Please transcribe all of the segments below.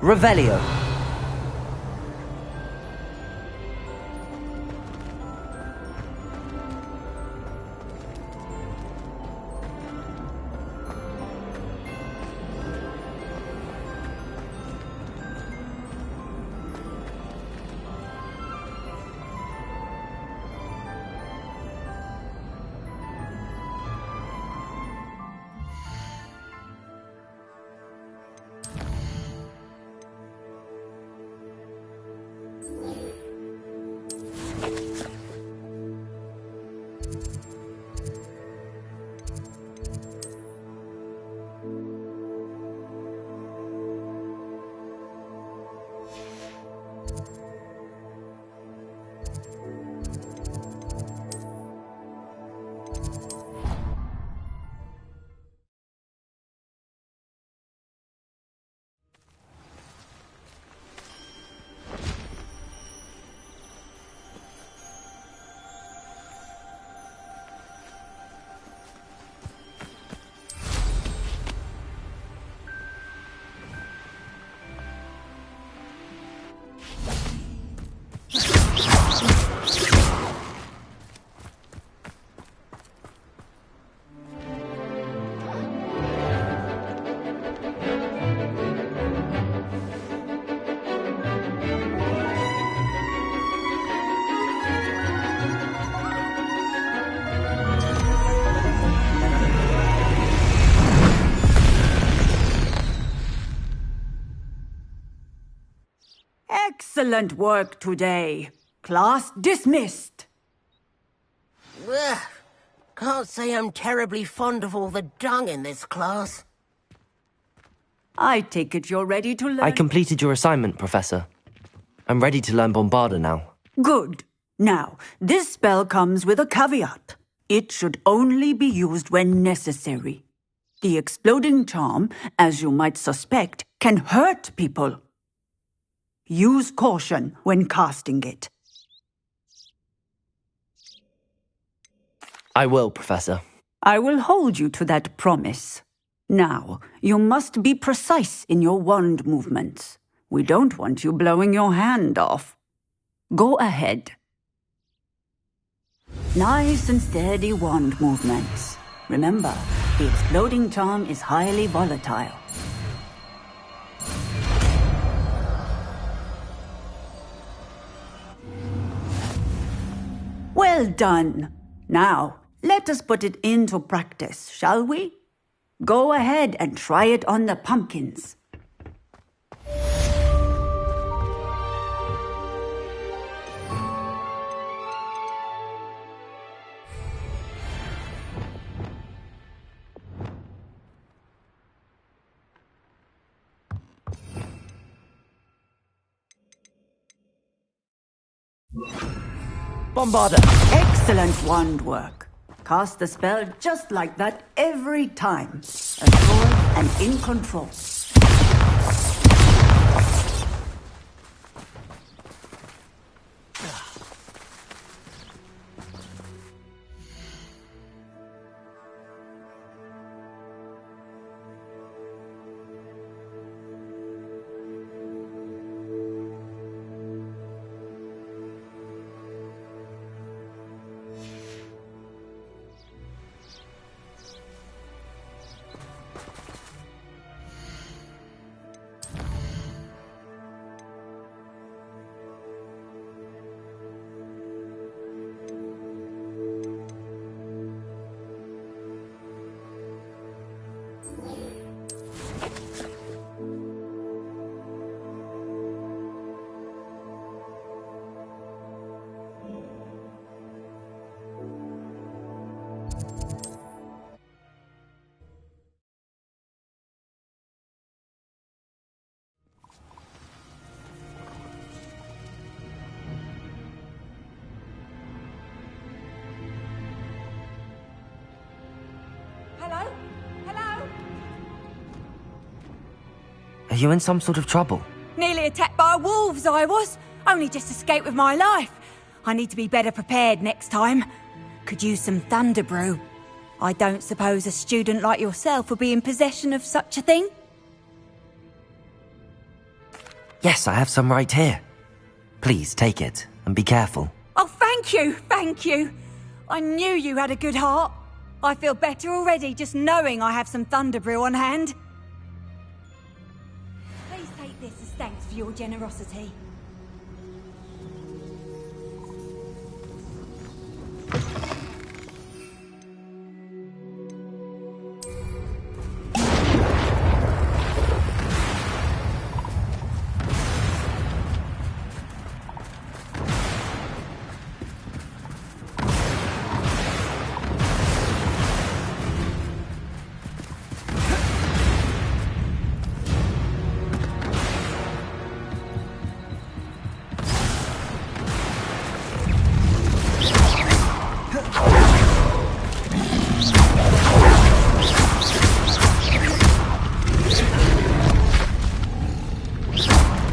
Revelio. Excellent work today. Class dismissed. Ugh. Can't say I'm terribly fond of all the dung in this class. I take it you're ready to learn. I completed your assignment, Professor. I'm ready to learn Bombarda now. Good. Now, this spell comes with a caveat. It should only be used when necessary. The exploding charm, as you might suspect, can hurt people. Use caution when casting it. I will, Professor. I will hold you to that promise. Now, you must be precise in your wand movements. We don't want you blowing your hand off. Go ahead. Nice and steady wand movements. Remember, the exploding charm is highly volatile. Well done. Now, let us put it into practice, shall we? Go ahead and try it on the pumpkins. Bombarda! Excellent wand work. Cast the spell just like that every time. Assured and in control. Are you in some sort of trouble? Nearly attacked by wolves, I was. Only just escaped with my life. I need to be better prepared next time. Could use some thunder brew. I don't suppose a student like yourself would be in possession of such a thing? Yes, I have some right here. Please take it, and be careful. Oh, thank you, thank you. I knew you had a good heart. I feel better already just knowing I have some thunder brew on hand. Please take this as thanks for your generosity.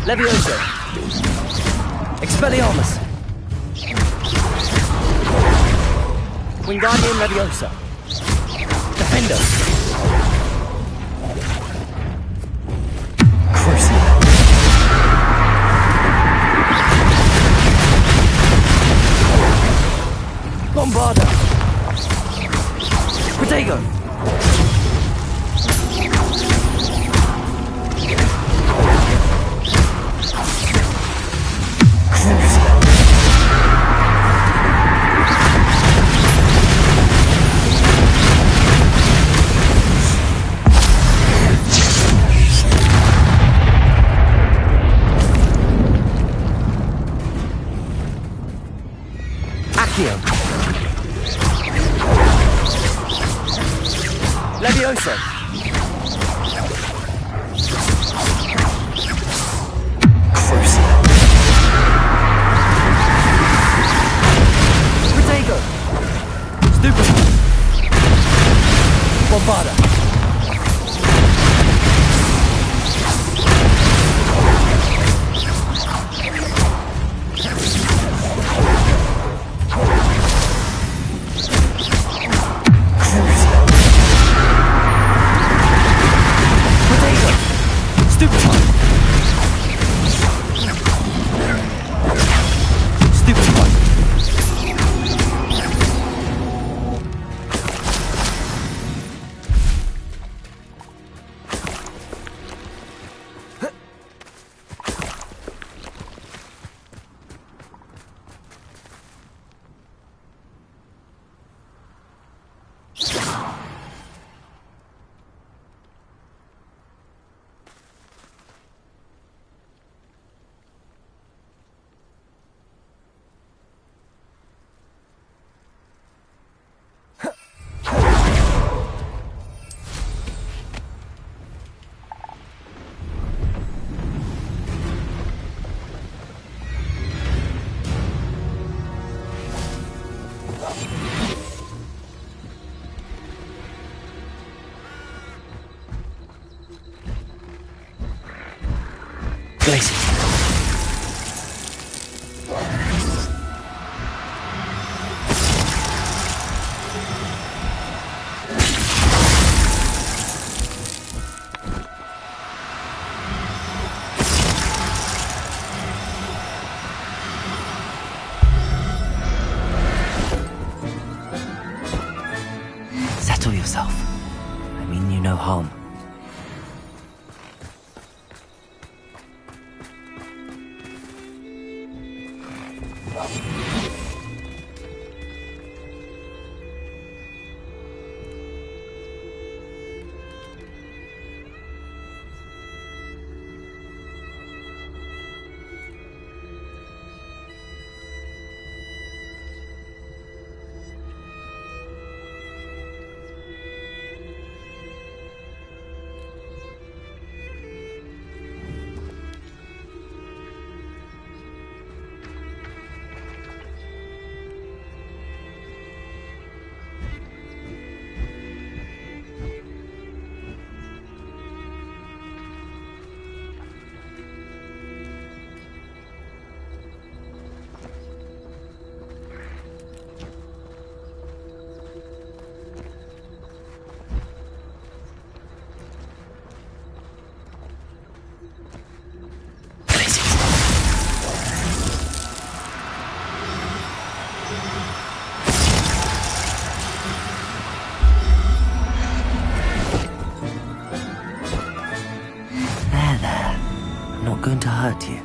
Levioso! Expelliarmus! Wingardium Leviosa! Defender! Crucio! Bombarda! Protego! Levioso! Crucio! Protego! Stupid! Bombarda! Glacier. Settle yourself. I mean you no harm. there. I'm not going to hurt you.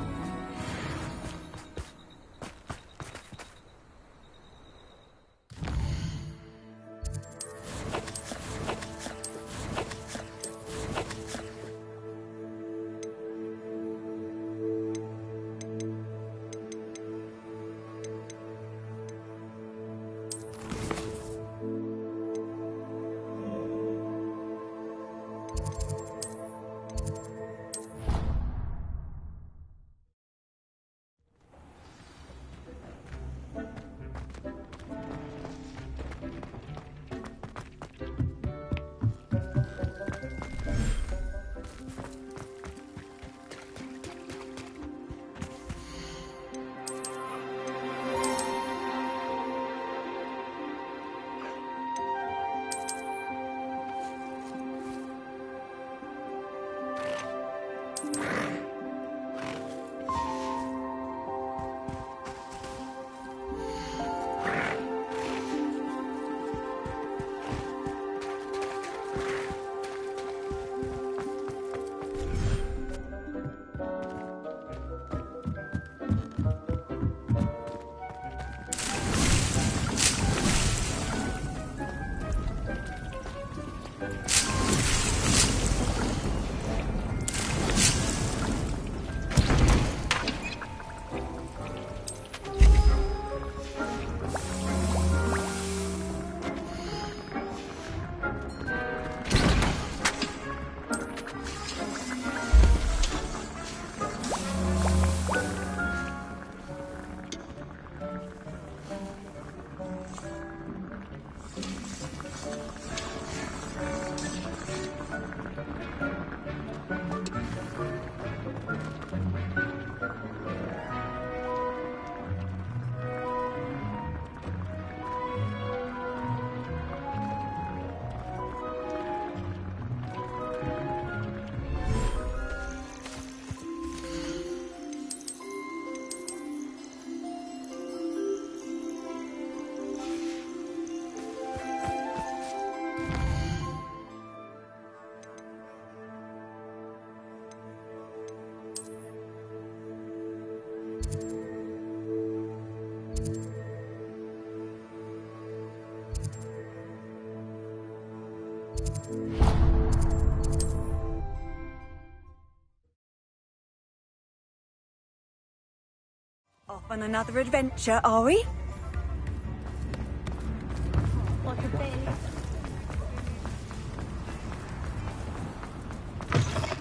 Off on another adventure, are we?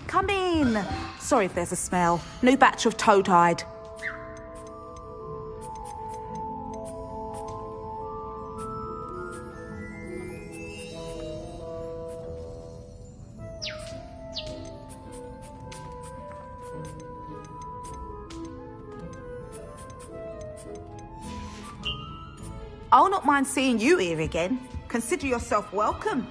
Come in. Sorry if there's a smell. New batch of toad-hide. I'll not mind seeing you here again. Consider yourself welcome.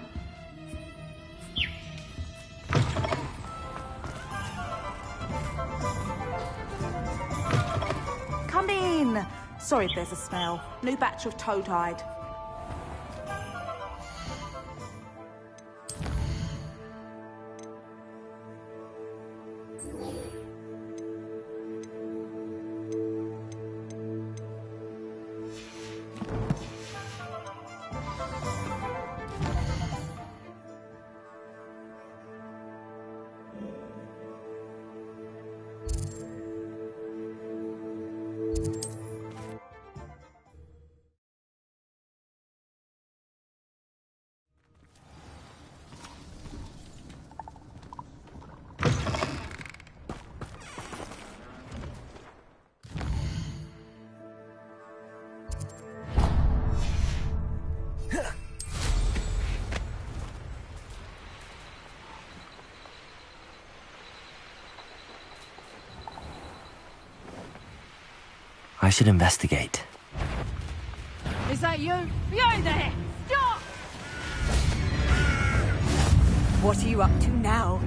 Come in. Sorry if there's a smell. New batch of toad-hide. I should investigate. Is that you? Behind there! Stop! What are you up to now?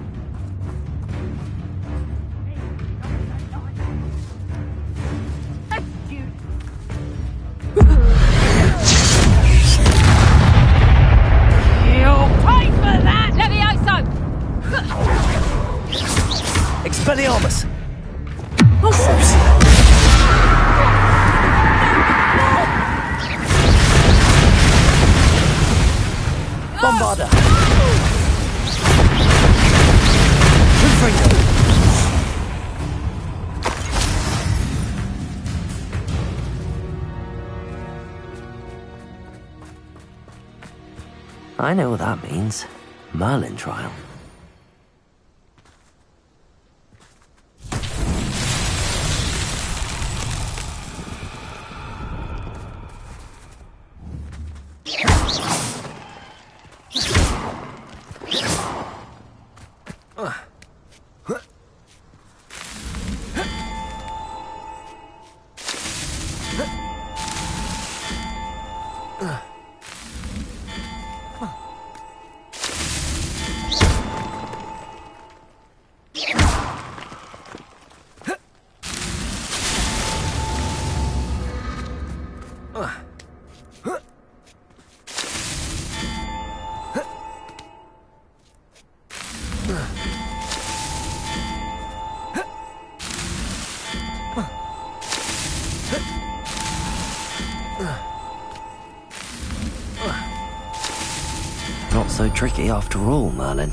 You'll pay for that! Levioso! Expelliarmus! Bombarda! Confringo! I know what that means. Merlin trial. Not so tricky after all, Merlin.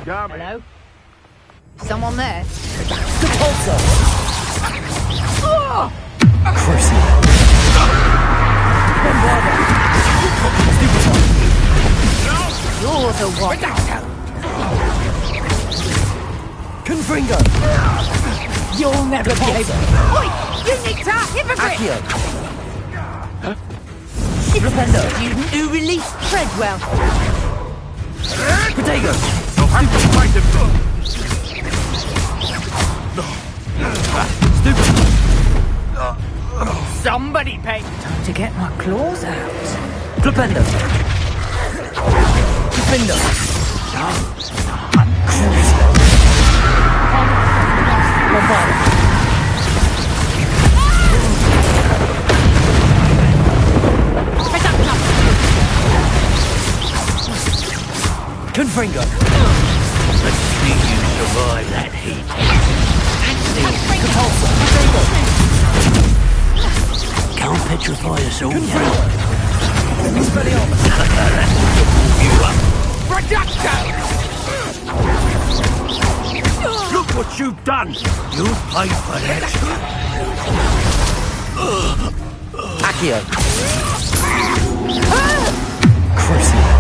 Hello? Someone there? You're the one. Confringo! You'll never be able. Oi! You nicked our hypocrite! Accio! Flipendo! Student who released Treadwell. Protego! You'll have to fight him. Stupid! Somebody pay. Time to get my claws out. Flipendo! Flipendo! Bombarda! Confringo! Let's see you survive that heat. Can't petrify us all now. Expelliarmus! You up. Reducto! Look what you've done. You'll pay for that. Accio! Crucible!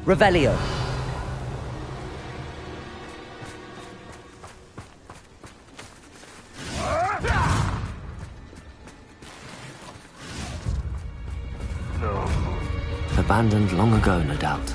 Revelio. Abandoned long ago, no doubt.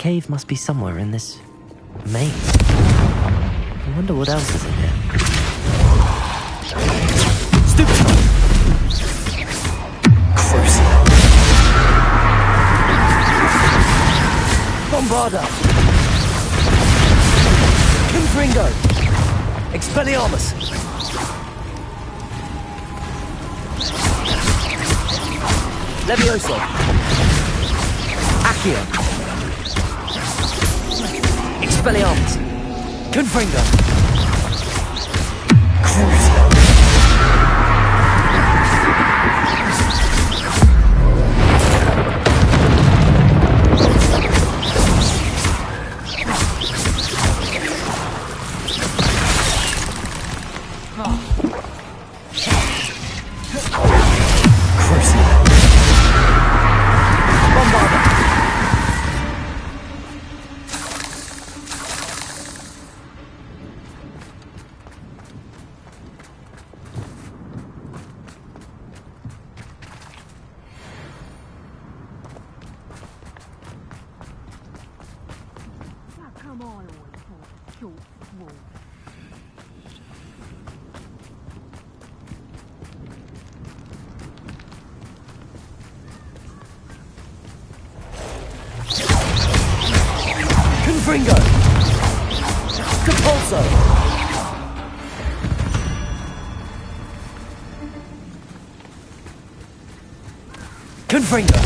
cave must be somewhere in this maze. I wonder what else is in here. Stupid! Crucial. Bombarda! Confringo! Expelliarmus! Levioso! Accio! Expelliarmus! Confringo! Crucial! Confringo! Capulso! Confringo!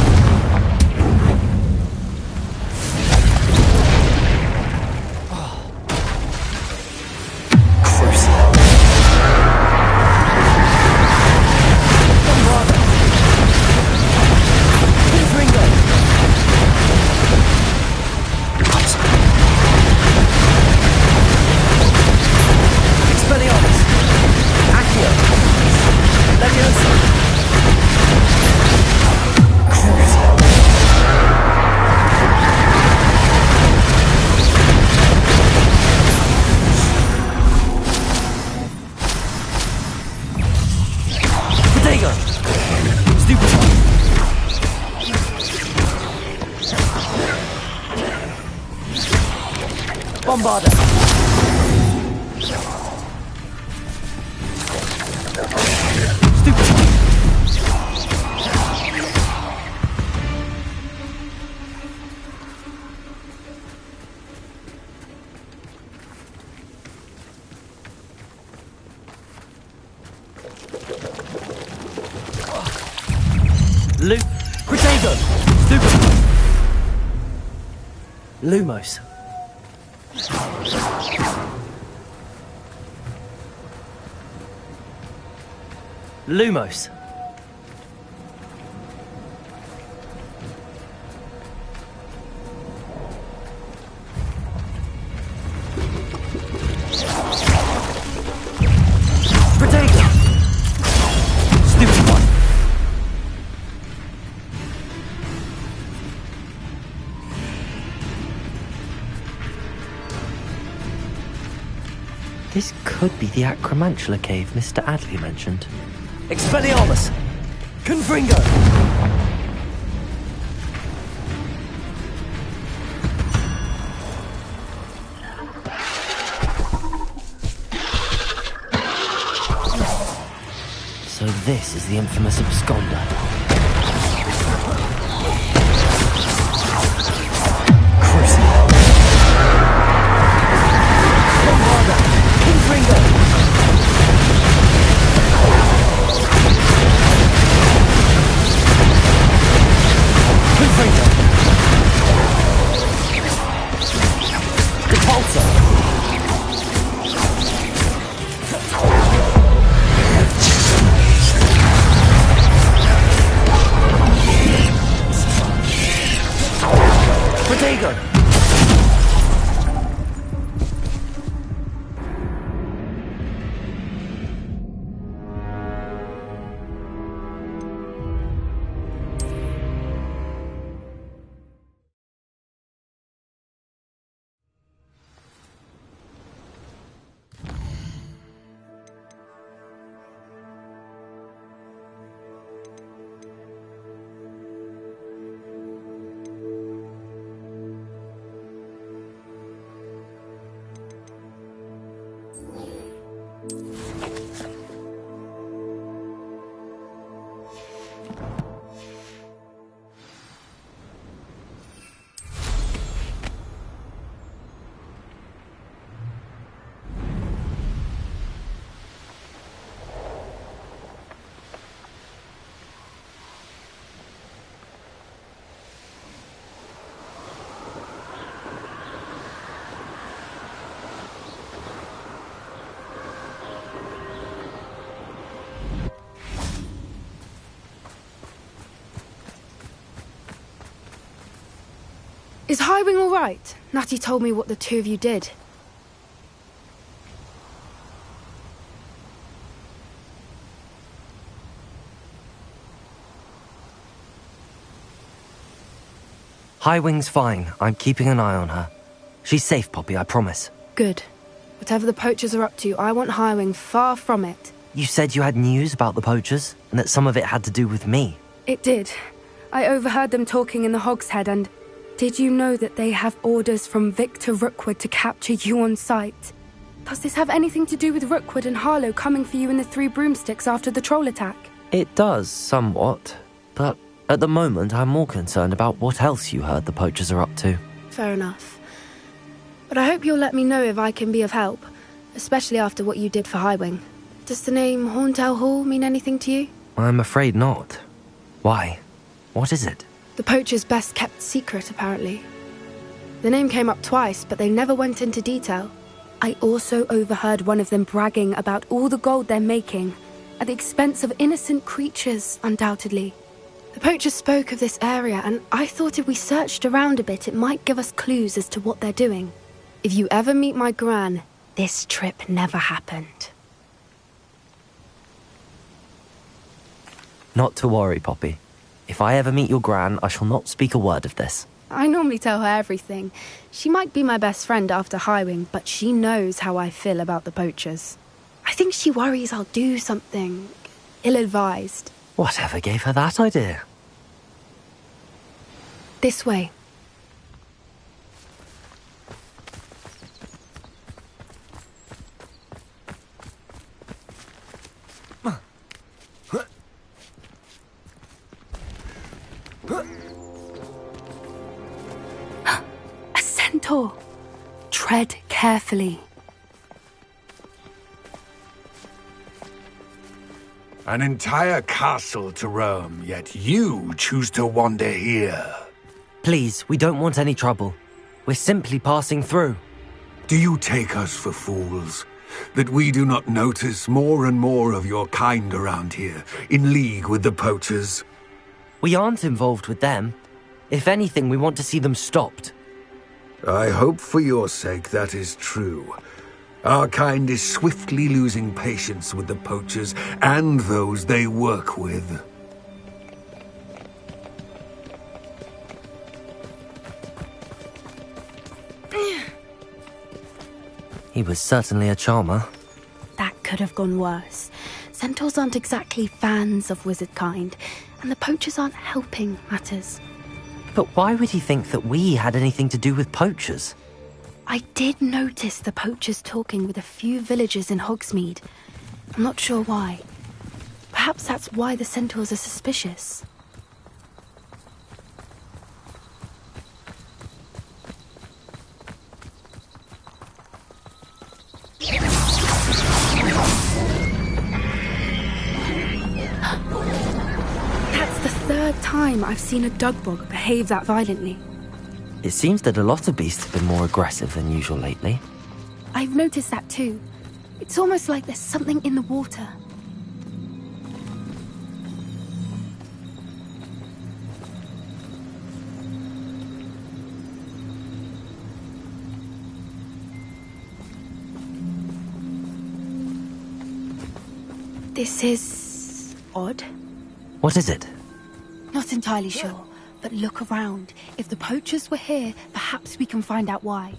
Bombarda! Stupid! Luke! Protego! Stupid! Lumos! Lumos. Protego. Stupid one. This could be the Acromantula cave Mr. Adley mentioned. Expelliarmus! Confringo! So this is the infamous absconder. Crucial! Bombarda! Confringo! Confringo! Repulsor! Protego! Is Highwing all right? Natty told me what the two of you did. Highwing's fine. I'm keeping an eye on her. She's safe, Poppy, I promise. Good. Whatever the poachers are up to, I want Highwing far from it. You said you had news about the poachers, and that some of it had to do with me. It did. I overheard them talking in the Hogshead, and did you know that they have orders from Victor Rookwood to capture you on sight? Does this have anything to do with Rookwood and Harlow coming for you in the Three Broomsticks after the troll attack? It does, somewhat. But at the moment, I'm more concerned about what else you heard the poachers are up to. Fair enough. But I hope you'll let me know if I can be of help, especially after what you did for Highwing. Does the name Horntail Hall mean anything to you? I'm afraid not. Why? What is it? The poachers' best-kept secret, apparently. The name came up twice, but they never went into detail. I also overheard one of them bragging about all the gold they're making, at the expense of innocent creatures, undoubtedly. The poachers spoke of this area, and I thought if we searched around a bit, it might give us clues as to what they're doing. If you ever meet my Gran, this trip never happened. Not to worry, Poppy. If I ever meet your Gran, I shall not speak a word of this. I normally tell her everything. She might be my best friend after Highwing, but she knows how I feel about the poachers. I think she worries I'll do something ill-advised. Whatever gave her that idea? This way. A centaur. Tread carefully. An entire castle to roam, yet you choose to wander here. Please, we don't want any trouble. We're simply passing through. Do you take us for fools? That we do not notice more and more of your kind around here, in league with the poachers? We aren't involved with them. If anything, we want to see them stopped. I hope for your sake that is true. Our kind is swiftly losing patience with the poachers and those they work with. He was certainly a charmer. That could have gone worse. Centaurs aren't exactly fans of wizard kind, and the poachers aren't helping matters. But why would he think that we had anything to do with poachers? I did notice the poachers talking with a few villagers in Hogsmeade. I'm not sure why. Perhaps that's why the centaurs are suspicious. That's the third time I've seen a dugbog behave that violently. It seems that a lot of beasts have been more aggressive than usual lately. I've noticed that too. It's almost like there's something in the water. This is odd. What is it? Not entirely sure, but look around. If the poachers were here, perhaps we can find out why.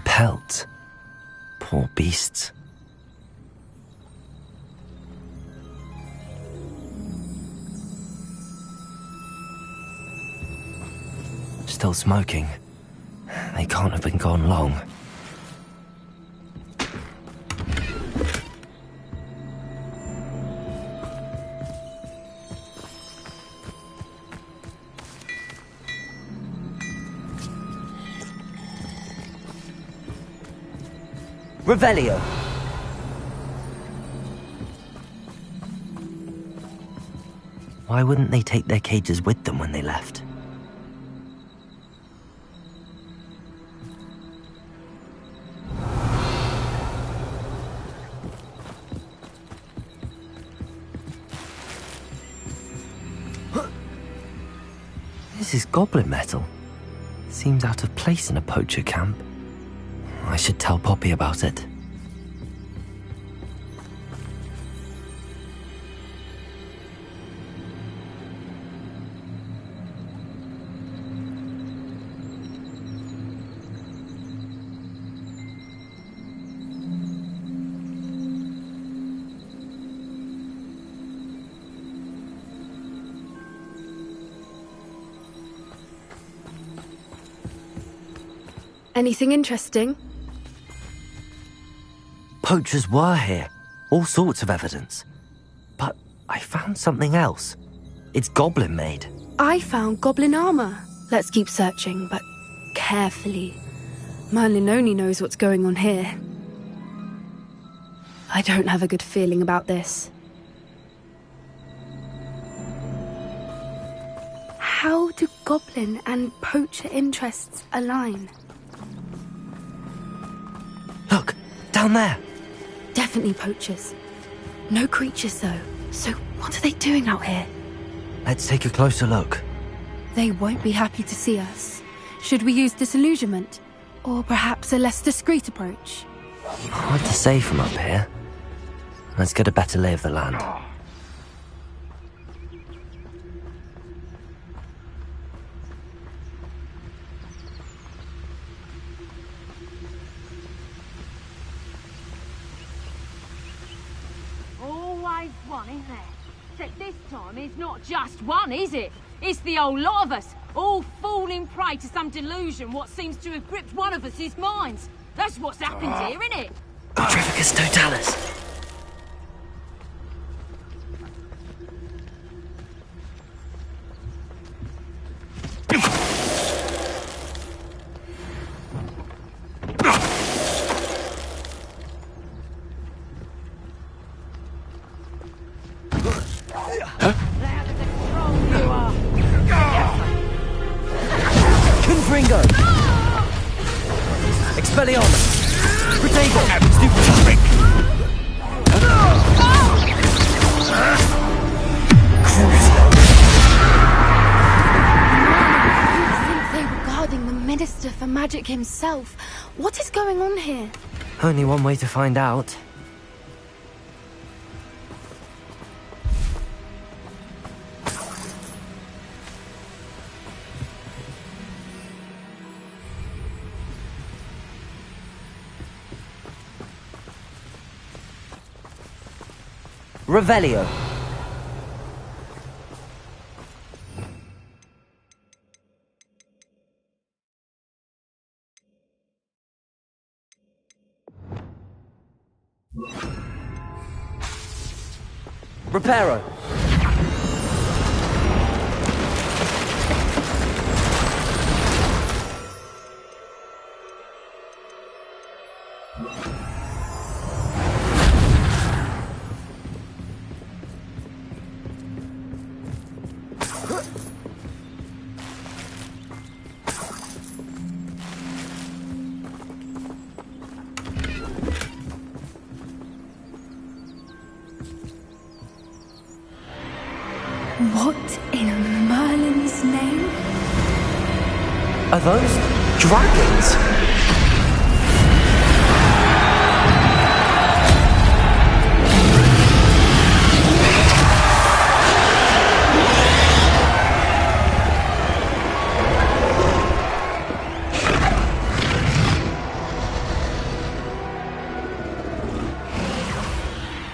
Pelt. Poor beasts. Still smoking. They can't have been gone long. Revelio. Why wouldn't they take their cages with them when they left? This is goblin metal. Seems out of place in a poacher camp. I should tell Poppy about it. Anything interesting? Poachers were here. All sorts of evidence. But I found something else. It's goblin made. I found goblin armor. Let's keep searching, but carefully. Merlin only knows what's going on here. I don't have a good feeling about this. How do goblin and poacher interests align? Look, down there. Definitely poachers. No creatures, though. So what are they doing out here? Let's take a closer look. They won't be happy to see us. Should we use disillusionment? Or perhaps a less discreet approach? Hard to say from up here. Let's get a better lay of the land. Always one, isn't there? Except this time it's not just one, is it? It's the whole lot of us, all falling prey to some delusion what seems to have gripped one of us' minds. That's what's happened here, isn't it? Quadrificus totalis. Confringo! Expelliarmus! Protego! Stupid! They were guarding the Minister for Magic himself. What is going on here? Only one way to find out. Revelio. Reparo. What in Merlin's name? Are those dragons?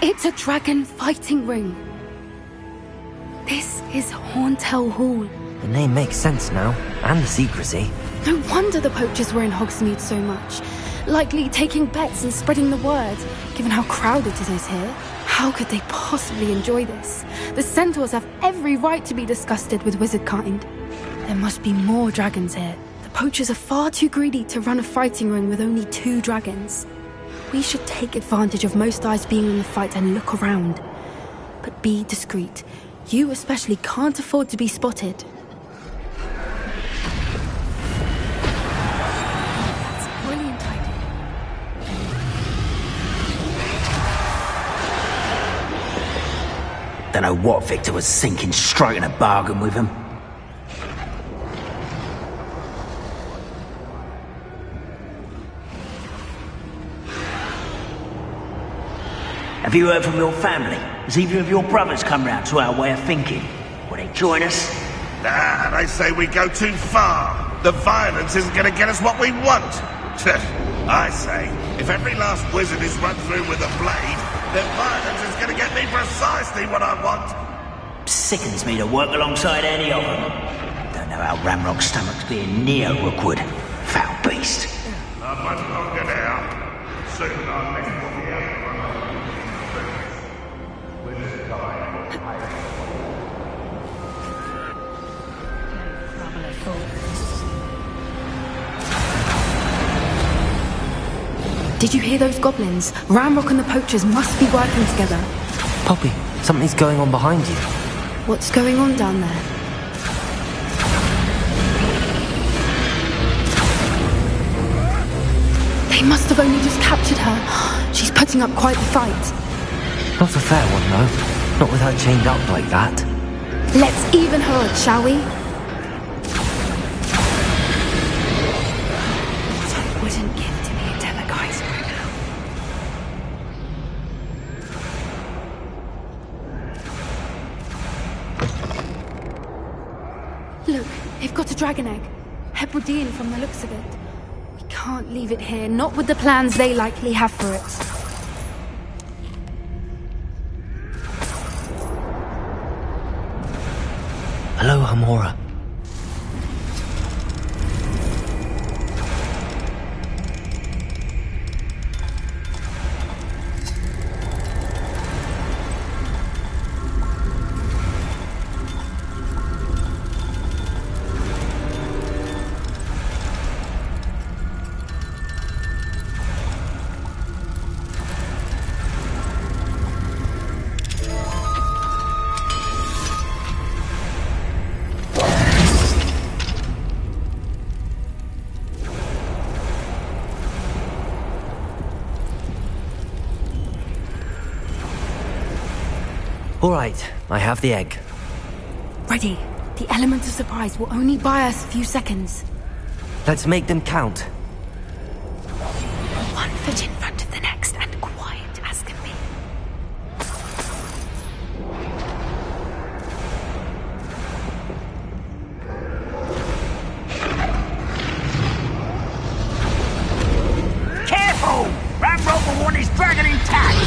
It's a dragon fighting ring. This is Hauntel Hall. The name makes sense now, and the secrecy. No wonder the poachers were in Hogsmeade so much. Likely taking bets and spreading the word, given how crowded it is here. How could they possibly enjoy this? The centaurs have every right to be disgusted with wizard kind. There must be more dragons here. The poachers are far too greedy to run a fighting ring with only 2 dragons. We should take advantage of most eyes being on the fight and look around. But be discreet. You especially can't afford to be spotted. That's a brilliant idea. Don't know what Victor was thinking, striking a bargain with him. Have you heard from your family? Has either of your brothers come round to our way of thinking? Will they join us? Nah, they say we go too far. The violence isn't going to get us what we want. I say, if every last wizard is run through with a blade, then violence is going to get me precisely what I want. Sickens me to work alongside any of them. Don't know how Ramrock's stomach's being near Rookwood. Foul beast. Not much longer now. Soon our next will be out. Did you hear those goblins? Ramrock and the poachers must be working together. Poppy, something's going on behind you. What's going on down there? They must have only just captured her. She's putting up quite the fight. Not a fair one, though. Not with her chained up like that. Let's even her up, shall we? What I wouldn't give to be a Demogeister now. Look, they've got a dragon egg. Hebridean from the looks of it. We can't leave it here, not with the plans they likely have for it. Hello, Hamora. All right, I have the egg. Ready. The element of surprise will only buy us a few seconds. Let's make them count. One foot in front of the next and quiet as can be. Careful! Ramrock will want his dragon intact!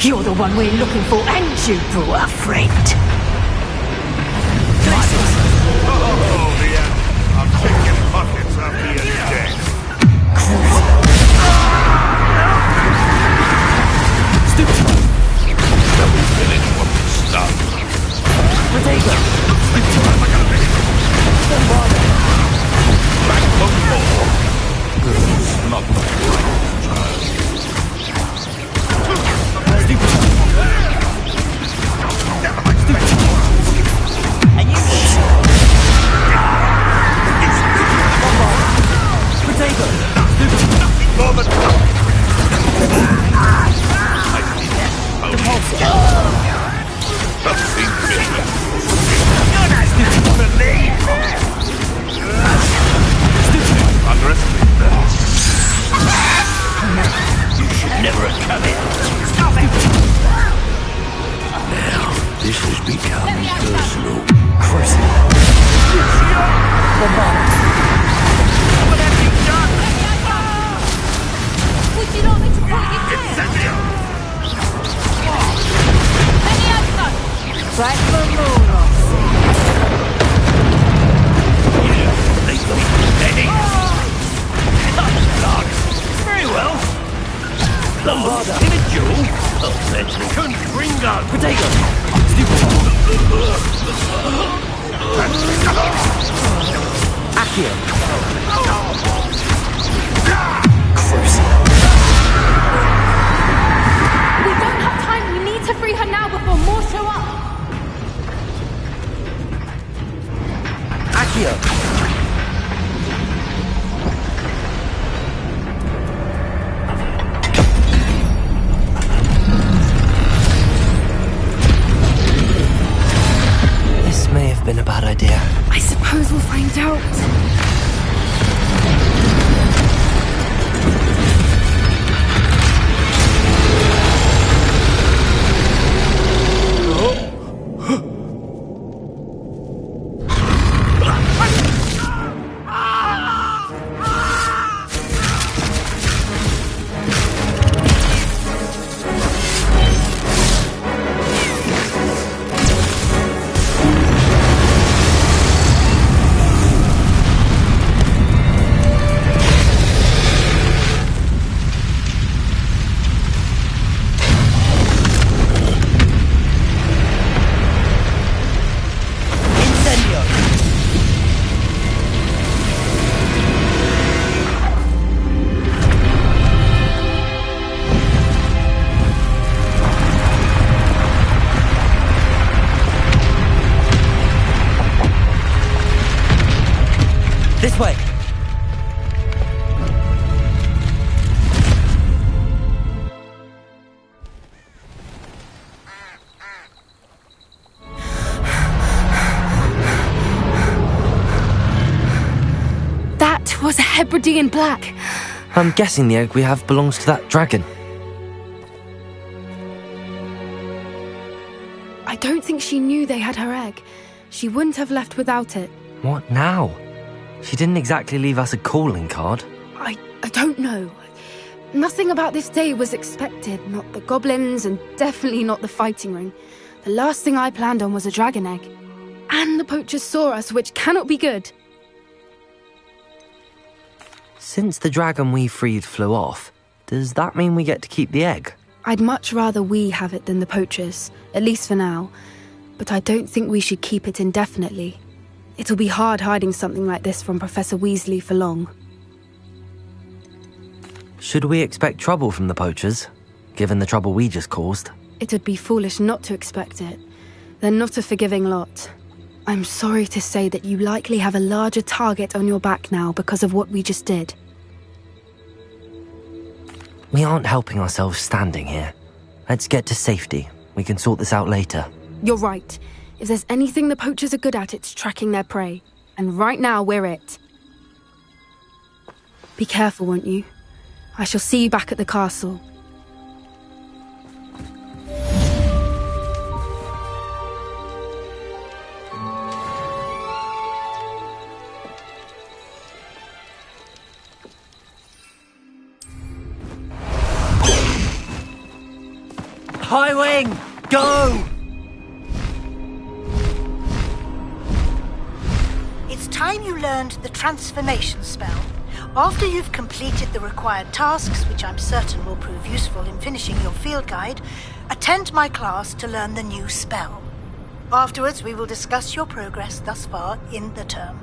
You're the one we're looking for, and you brought a friend. Oh, yeah. I'm picking pockets after you're dead. Finish what we started. Potato! Back one more. It's not the right child. And you Potato! Nothing more than nothing different. You're not stupid for me! Underestimate that. You should never have come in. Now, this has become Accio! We don't have time. We need to free her now before more show up. Accio! This may have been a bad idea. I suppose we'll find out. This way! That was a Hebridean black. I'm guessing the egg we have belongs to that dragon. I don't think she knew they had her egg. She wouldn't have left without it. What now? She didn't exactly leave us a calling card. I don't know. Nothing about this day was expected. Not the goblins, and definitely not the fighting ring. The last thing I planned on was a dragon egg. And the poachers saw us, which cannot be good. Since the dragon we freed flew off, does that mean we get to keep the egg? I'd much rather we have it than the poachers, at least for now. But I don't think we should keep it indefinitely. It'll be hard hiding something like this from Professor Weasley for long. Should we expect trouble from the poachers, given the trouble we just caused? It would be foolish not to expect it. They're not a forgiving lot. I'm sorry to say that you likely have a larger target on your back now because of what we just did. We aren't helping ourselves standing here. Let's get to safety. We can sort this out later. You're right. If there's anything the poachers are good at, it's tracking their prey. And right now, we're it. Be careful, won't you? I shall see you back at the castle. High Wing! Go! It's time you learned the transformation spell. After you've completed the required tasks, which I'm certain will prove useful in finishing your field guide, attend my class to learn the new spell. Afterwards, we will discuss your progress thus far in the term.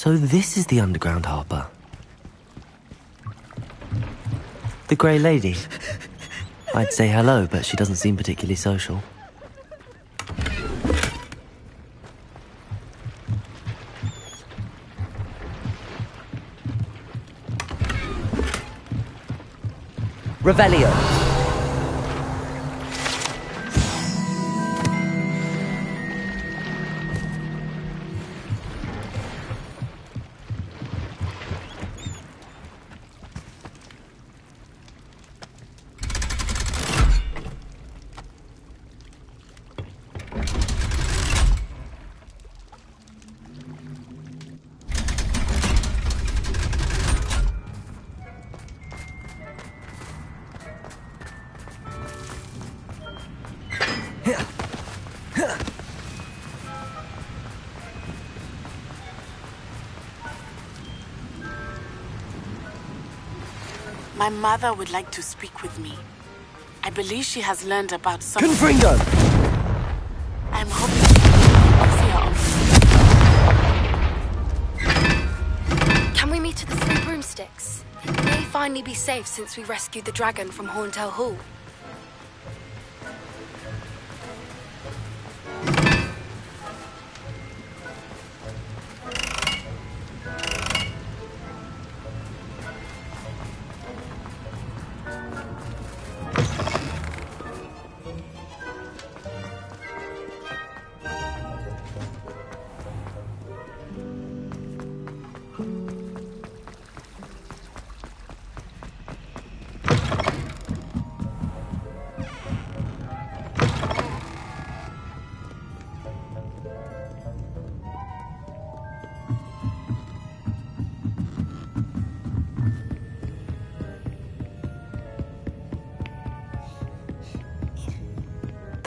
So this is the underground harbour. The Grey Lady. I'd say hello, but she doesn't seem particularly social. Revelio. My mother would like to speak with me. I believe she has learned about some... Confringo! I'm hoping to see her on... Can we meet at the Three Broomsticks? It may finally be safe since we rescued the dragon from Horntail Hall.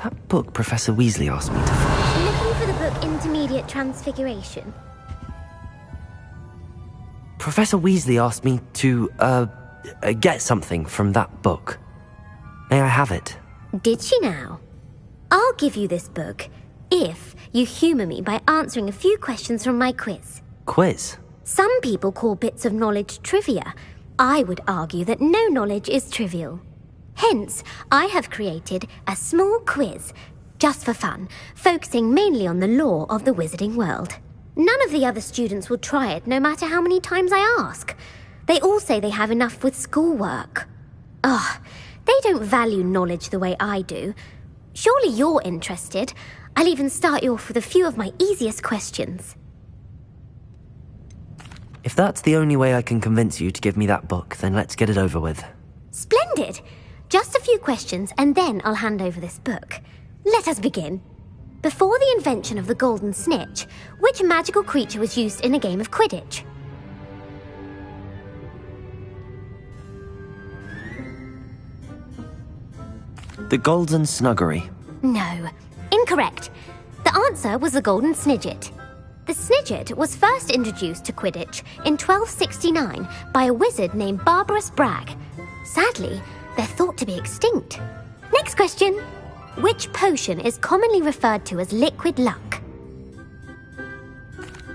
That book Professor Weasley asked me to find. Looking for the book Intermediate Transfiguration? Professor Weasley asked me to, get something from that book. May I have it? Did she now? I'll give you this book if you humour me by answering a few questions from my quiz. Quiz? Some people call bits of knowledge trivia. I would argue that no knowledge is trivial. Hence, I have created a small quiz, just for fun, focusing mainly on the lore of the wizarding world. None of the other students will try it, no matter how many times I ask. They all say they have enough with schoolwork. Ugh, they don't value knowledge the way I do. Surely you're interested. I'll even start you off with a few of my easiest questions. If that's the only way I can convince you to give me that book, then let's get it over with. Splendid! Just a few questions, and then I'll hand over this book. Let us begin. Before the invention of the golden snitch, which magical creature was used in a game of Quidditch? The Golden Snuggery. No, incorrect. The answer was the Golden Snidget. The Snidget was first introduced to Quidditch in 1269 by a wizard named Barbarous Bragg. Sadly, they're thought to be extinct. Next question. Which potion is commonly referred to as liquid luck?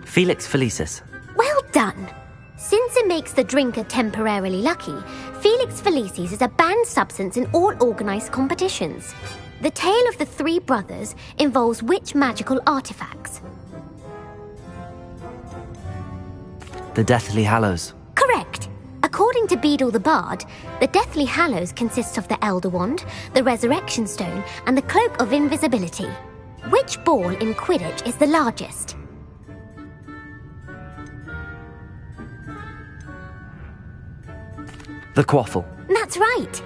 Felix Felicis. Well done. Since it makes the drinker temporarily lucky, Felix Felicis is a banned substance in all organised competitions. The tale of the three brothers involves which magical artifacts? The Deathly Hallows. Correct. According to Beadle the Bard, the Deathly Hallows consists of the Elder Wand, the Resurrection Stone, and the Cloak of Invisibility. Which ball in Quidditch is the largest? The Quaffle. That's right.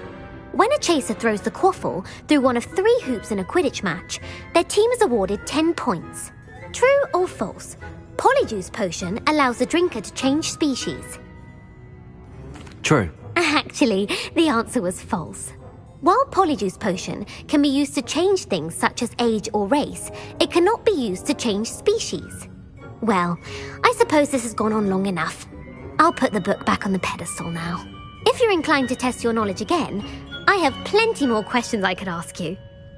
When a chaser throws the quaffle through one of 3 hoops in a Quidditch match, their team is awarded 10 points. True or false? Polyjuice Potion allows the drinker to change species. True. Actually, the answer was false. While Polyjuice Potion can be used to change things such as age or race, it cannot be used to change species. Well, I suppose this has gone on long enough. I'll put the book back on the pedestal now. If you're inclined to test your knowledge again, I have plenty more questions I could ask you.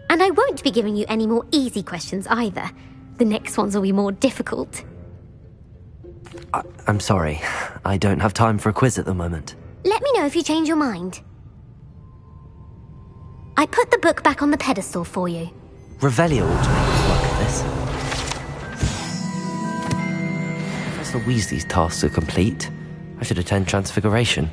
And I won't be giving you any more easy questions either. The next ones will be more difficult. I'm sorry. I don't have time for a quiz at the moment. Let me know if you change your mind. I put the book back on the pedestal for you. Revelio ought to make us work at this. Professor Weasley's tasks are complete. I should attend Transfiguration.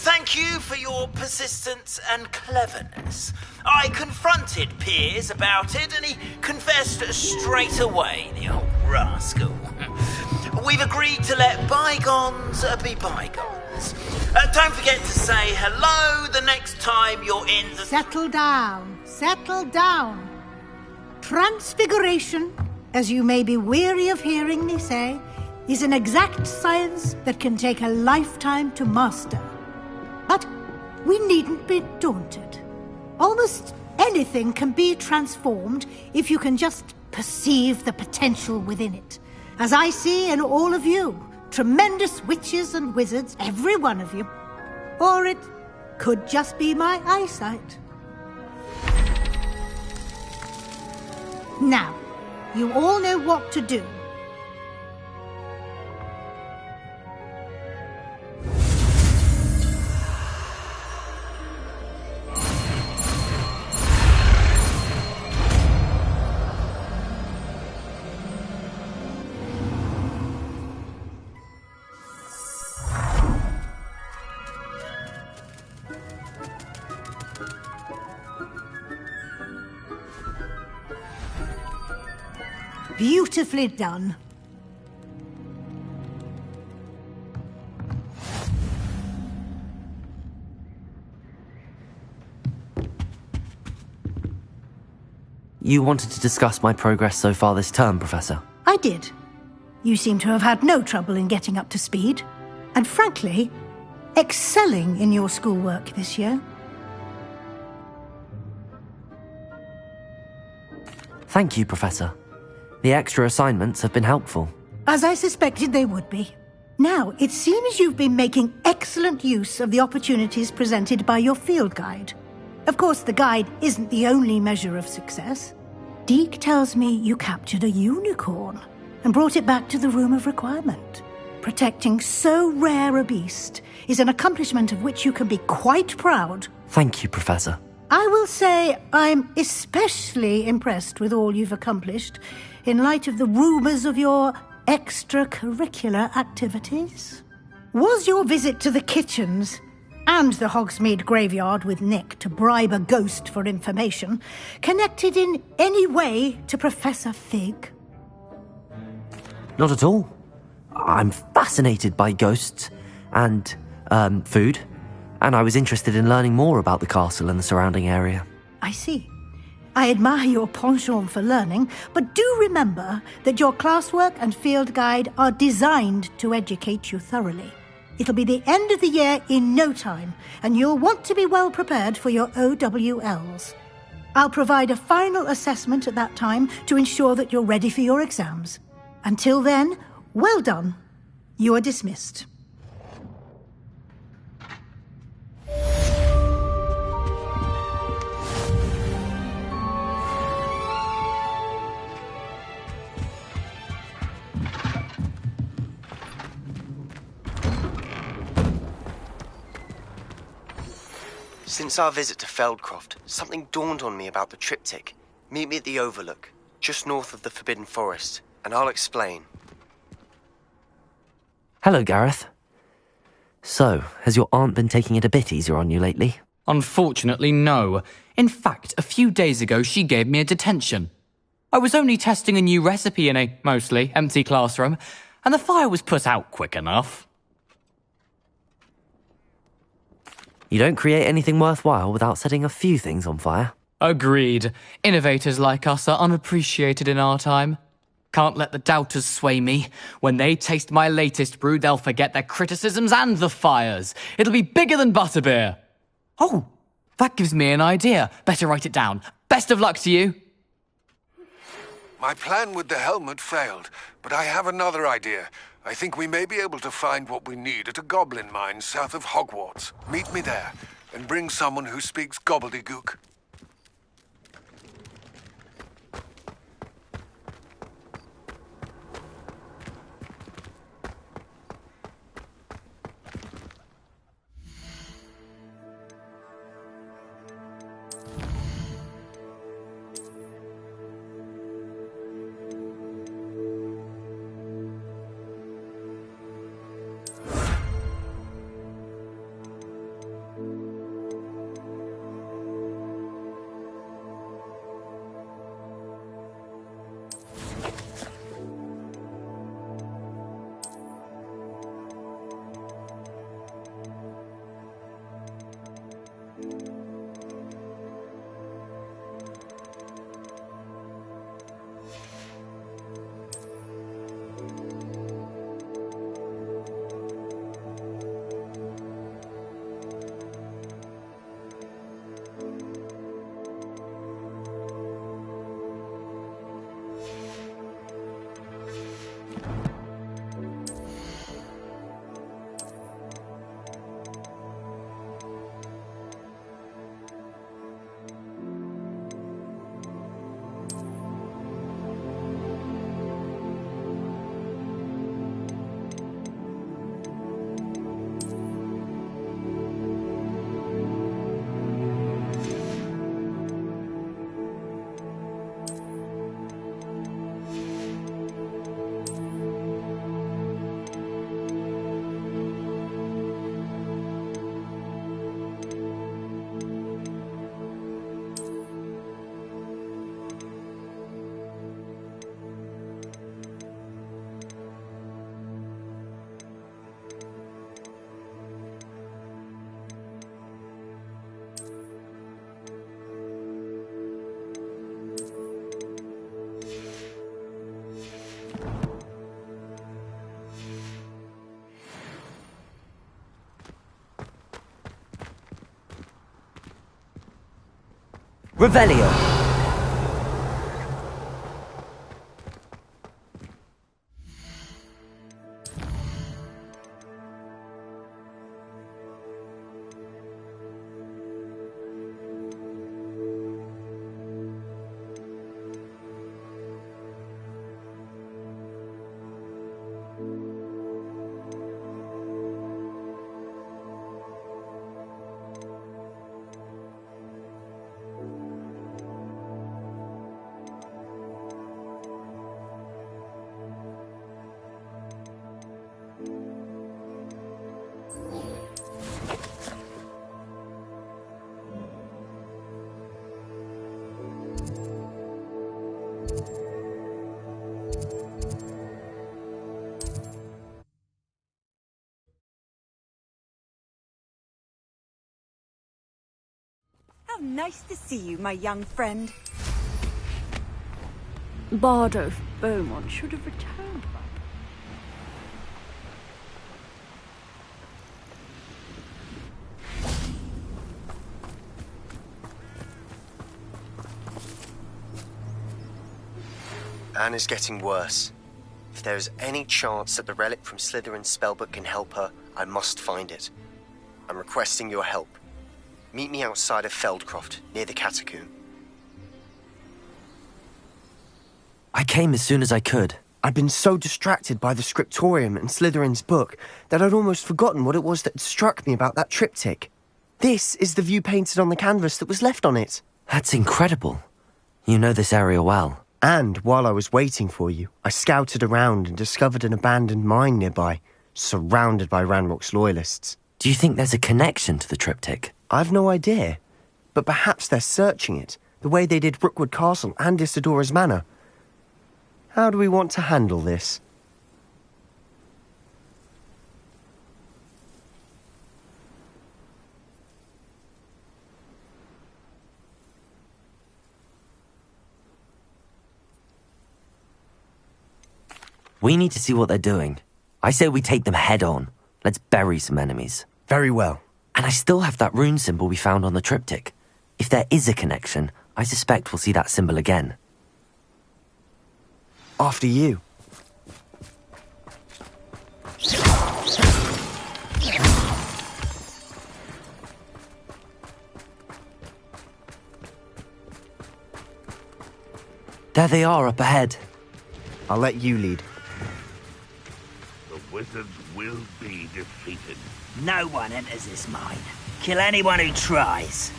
Thank you for your persistence and cleverness. I confronted Piers about it and he confessed straight away, the old rascal. We've agreed to let bygones be bygones. Don't forget to say hello the next time you're in the... Settle down. Settle down. Transfiguration, as you may be weary of hearing me say, is an exact science that can take a lifetime to master. But we needn't be daunted. Almost anything can be transformed if you can just perceive the potential within it. As I see in all of you, tremendous witches and wizards, every one of you. Or it could just be my eyesight. Now, you all know what to do. Beautifully done. You wanted to discuss my progress so far this term, Professor? I did. You seem to have had no trouble in getting up to speed. And frankly, excelling in your schoolwork this year. Thank you, Professor. The extra assignments have been helpful. As I suspected they would be. Now, it seems you've been making excellent use of the opportunities presented by your field guide. Of course, the guide isn't the only measure of success. Deke tells me you captured a unicorn and brought it back to the Room of Requirement. Protecting so rare a beast is an accomplishment of which you can be quite proud. Thank you, Professor. I will say I'm especially impressed with all you've accomplished in light of the rumours of your extracurricular activities. Was your visit to the kitchens and the Hogsmeade graveyard with Nick to bribe a ghost for information connected in any way to Professor Fig? Not at all. I'm fascinated by ghosts and, food, and I was interested in learning more about the castle and the surrounding area. I see. I admire your penchant for learning, but do remember that your classwork and field guide are designed to educate you thoroughly. It'll be the end of the year in no time, and you'll want to be well prepared for your OWLs. I'll provide a final assessment at that time to ensure that you're ready for your exams. Until then, well done. You are dismissed. Since our visit to Feldcroft, something dawned on me about the triptych. Meet me at the Overlook, just north of the Forbidden Forest, and I'll explain. Hello, Gareth. So, has your aunt been taking it a bit easier on you lately? Unfortunately, no. In fact, a few days ago, she gave me a detention. I was only testing a new recipe in a mostly empty classroom, and the fire was put out quick enough. You don't create anything worthwhile without setting a few things on fire. Agreed. Innovators like us are unappreciated in our time. Can't let the doubters sway me. When they taste my latest brew, they'll forget their criticisms and the fires. It'll be bigger than butterbeer. Oh, that gives me an idea. Better write it down. Best of luck to you. My plan with the helmet failed, but I have another idea. I think we may be able to find what we need at a goblin mine south of Hogwarts. Meet me there, and bring someone who speaks gobbledygook. Revelio! How nice to see you, my young friend. Bardo Beaumont should have returned. Anne is getting worse. If there is any chance that the relic from Slytherin's spellbook can help her, I must find it. I'm requesting your help. Meet me outside of Feldcroft, near the catacomb. I came as soon as I could. I'd been so distracted by the scriptorium and Slytherin's book that I'd almost forgotten what it was that struck me about that triptych. This is the view painted on the canvas that was left on it. That's incredible. You know this area well. And while I was waiting for you, I scouted around and discovered an abandoned mine nearby, surrounded by Ranrock's loyalists. Do you think there's a connection to the triptych? I've no idea, but perhaps they're searching it, the way they did Rookwood Castle and Isidora's Manor. How do we want to handle this? We need to see what they're doing. I say we take them head on. Let's bury some enemies. Very well. And I still have that rune symbol we found on the triptych. If there is a connection, I suspect we'll see that symbol again. After you. There they are up ahead. I'll let you lead. The wizards will be defeated. No one enters this mine. Kill anyone who tries.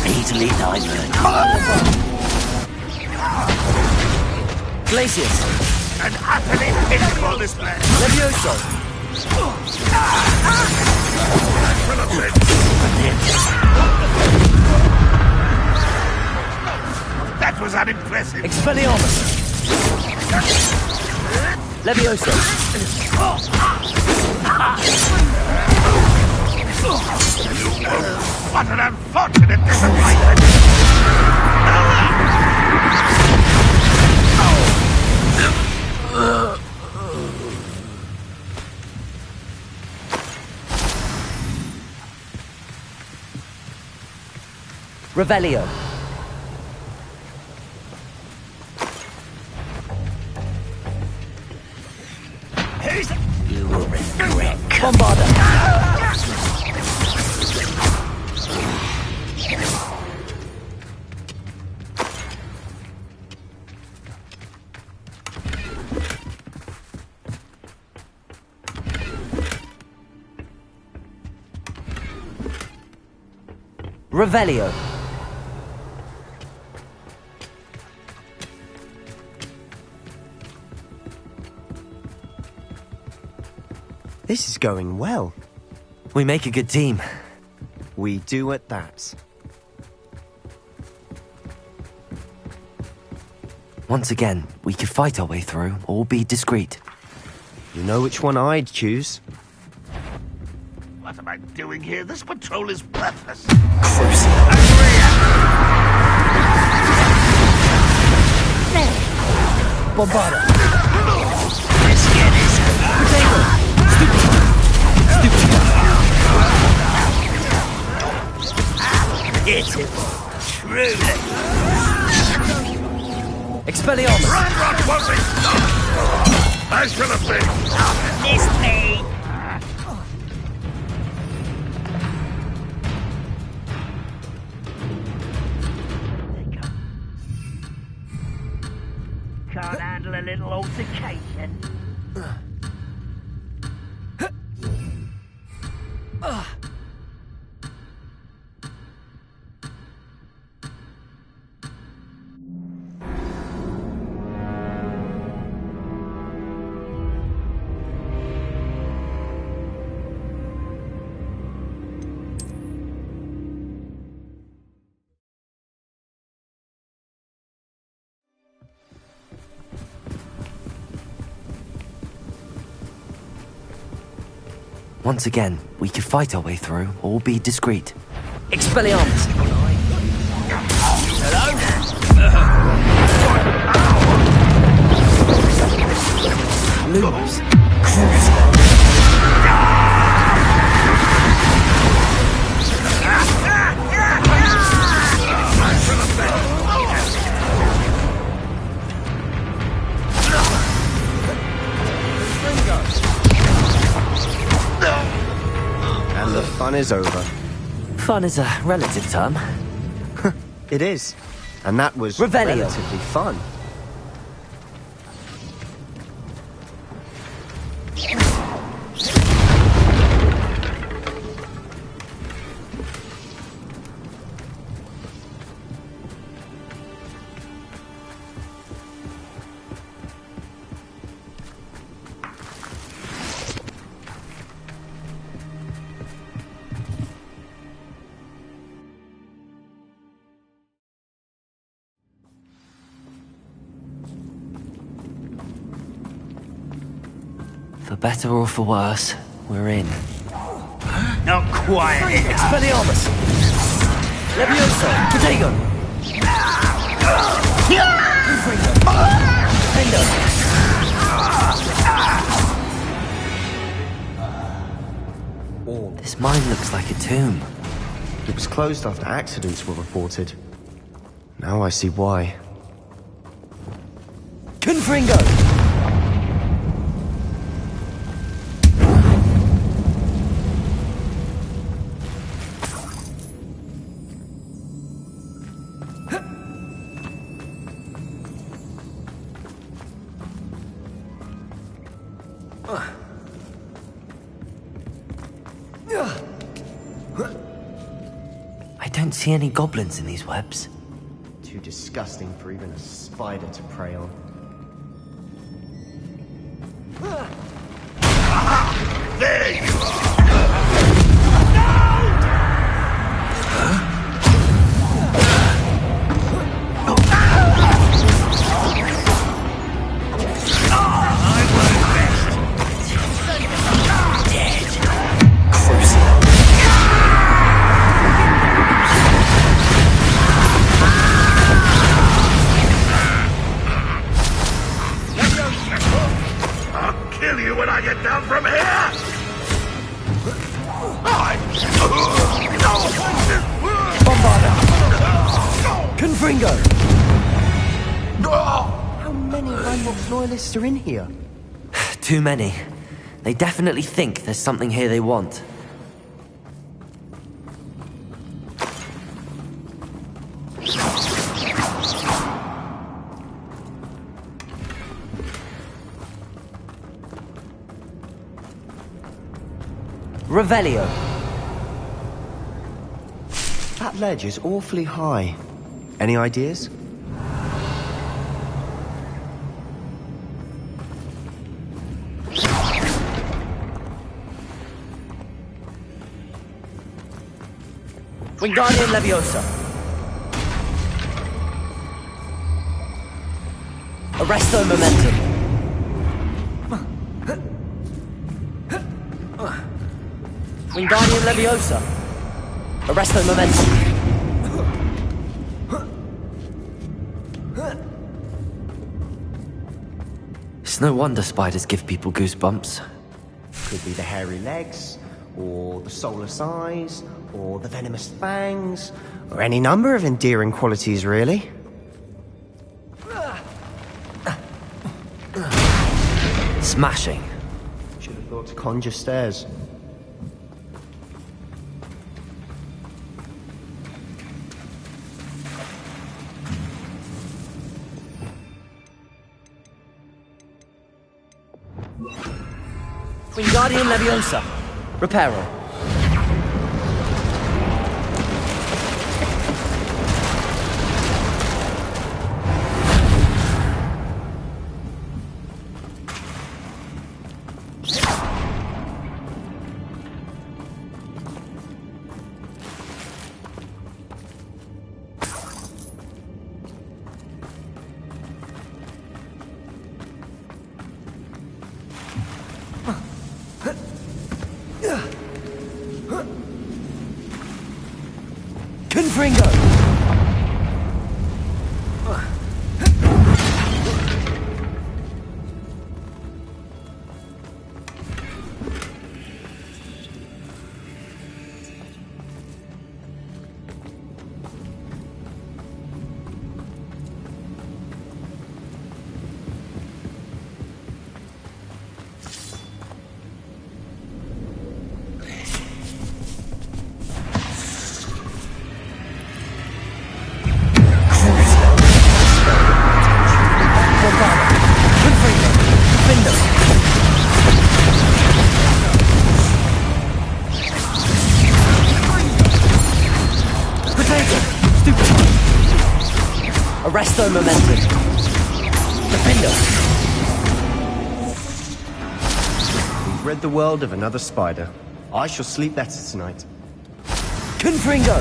Easily diverted. Glacius! And utterly pitiful this man! Levioso! That was unimpressive. Expelliarmus! Levioso! What an unfortunate disappointment! Revelio. You will regret. Bombarda. Revelio. This is going well. We make a good team. We do at that. Once again, we could fight our way through or be discreet. You know which one I'd choose. What am I doing here? This patrol is worthless. Bombarda. Let's get this. Pitiful. Truly. Expelliarmus. Ranrock won't be stopped! I shall have been. Miss me. Can't handle a little altercation. Once again, we could fight our way through, or be discreet. Expelliarmus! Lumos. And the fun is over. Fun is a relative term. It is. And that was Revelio. relatively fun. For better or for worse, we're in. Not quite. Expelliarmus! Levioso! Potato! This mine looks like a tomb. It was closed after accidents were reported. Now I see why. Confringo! I don't see any goblins in these webs. Too disgusting for even a spider to prey on. There you are! How many Ranrock's loyalists are in here? Too many. They definitely think there's something here they want. Revelio. That ledge is awfully high. Any ideas? Wingardium Leviosa. Arresto Momentum. Wingardium Leviosa. Arresto Momentum. It's no wonder spiders give people goosebumps. Could be the hairy legs, or the soulless eyes, or the venomous fangs, or any number of endearing qualities, really. Smashing. Should have thought to conjure stairs. Wingardium Leviosa. Reparo. Confringo! Arresto momentum. Defender. We've rid the world of another spider. I shall sleep better tonight. Confringo!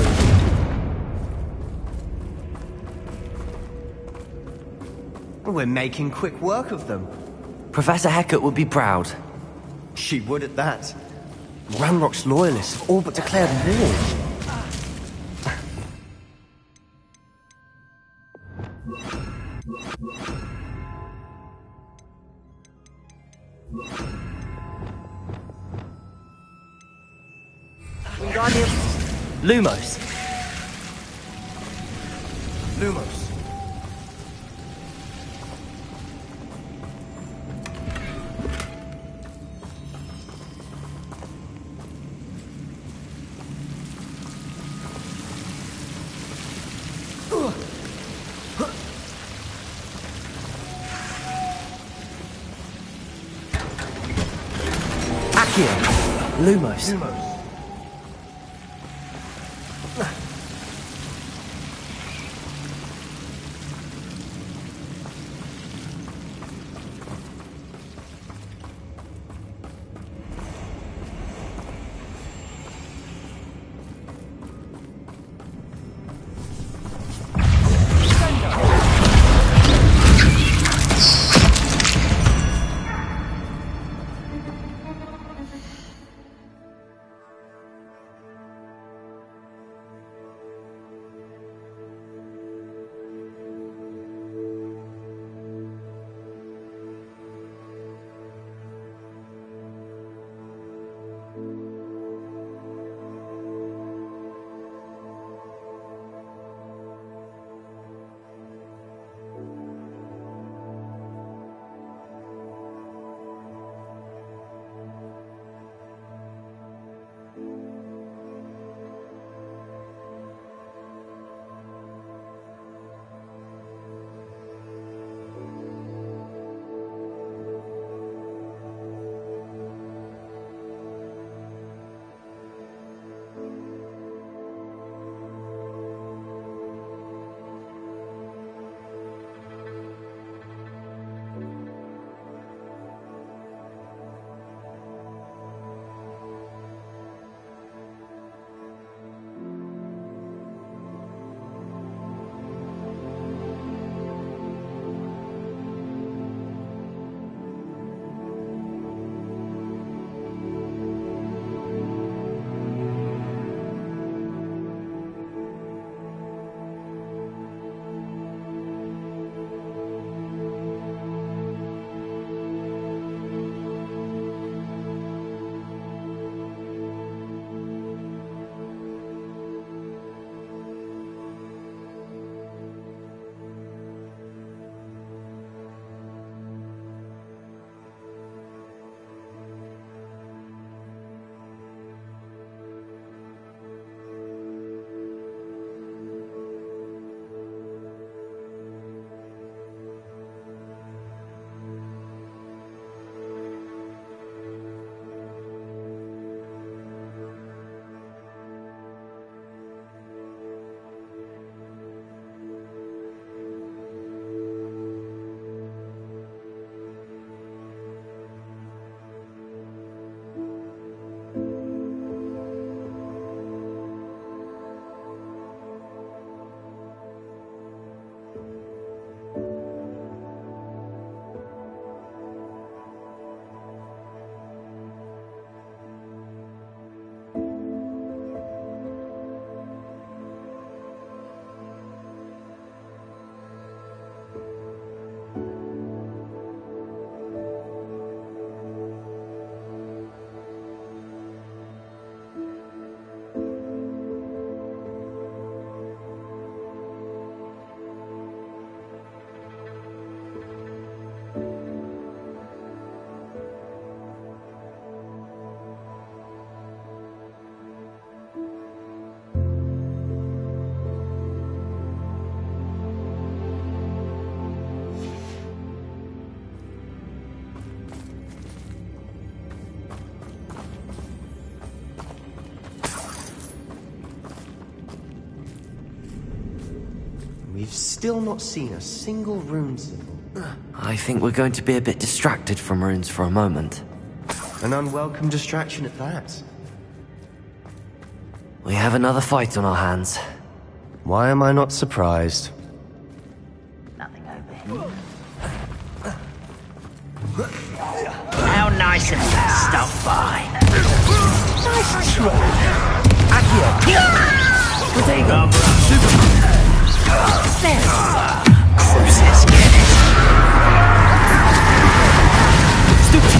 We're making quick work of them. Professor Hecat would be proud. She would at that. Ranrock's loyalists have all but declared war. Lumos. Lumos. Accio. Lumos. Lumos. We've still not seen a single rune symbol. I think we're going to be a bit distracted from runes for a moment. An unwelcome distraction at that. We have another fight on our hands. Why am I not surprised? Nothing over here. How nice of you to stop by. Nice try. Accio. Potato. There you are. Horses get it. Stupid.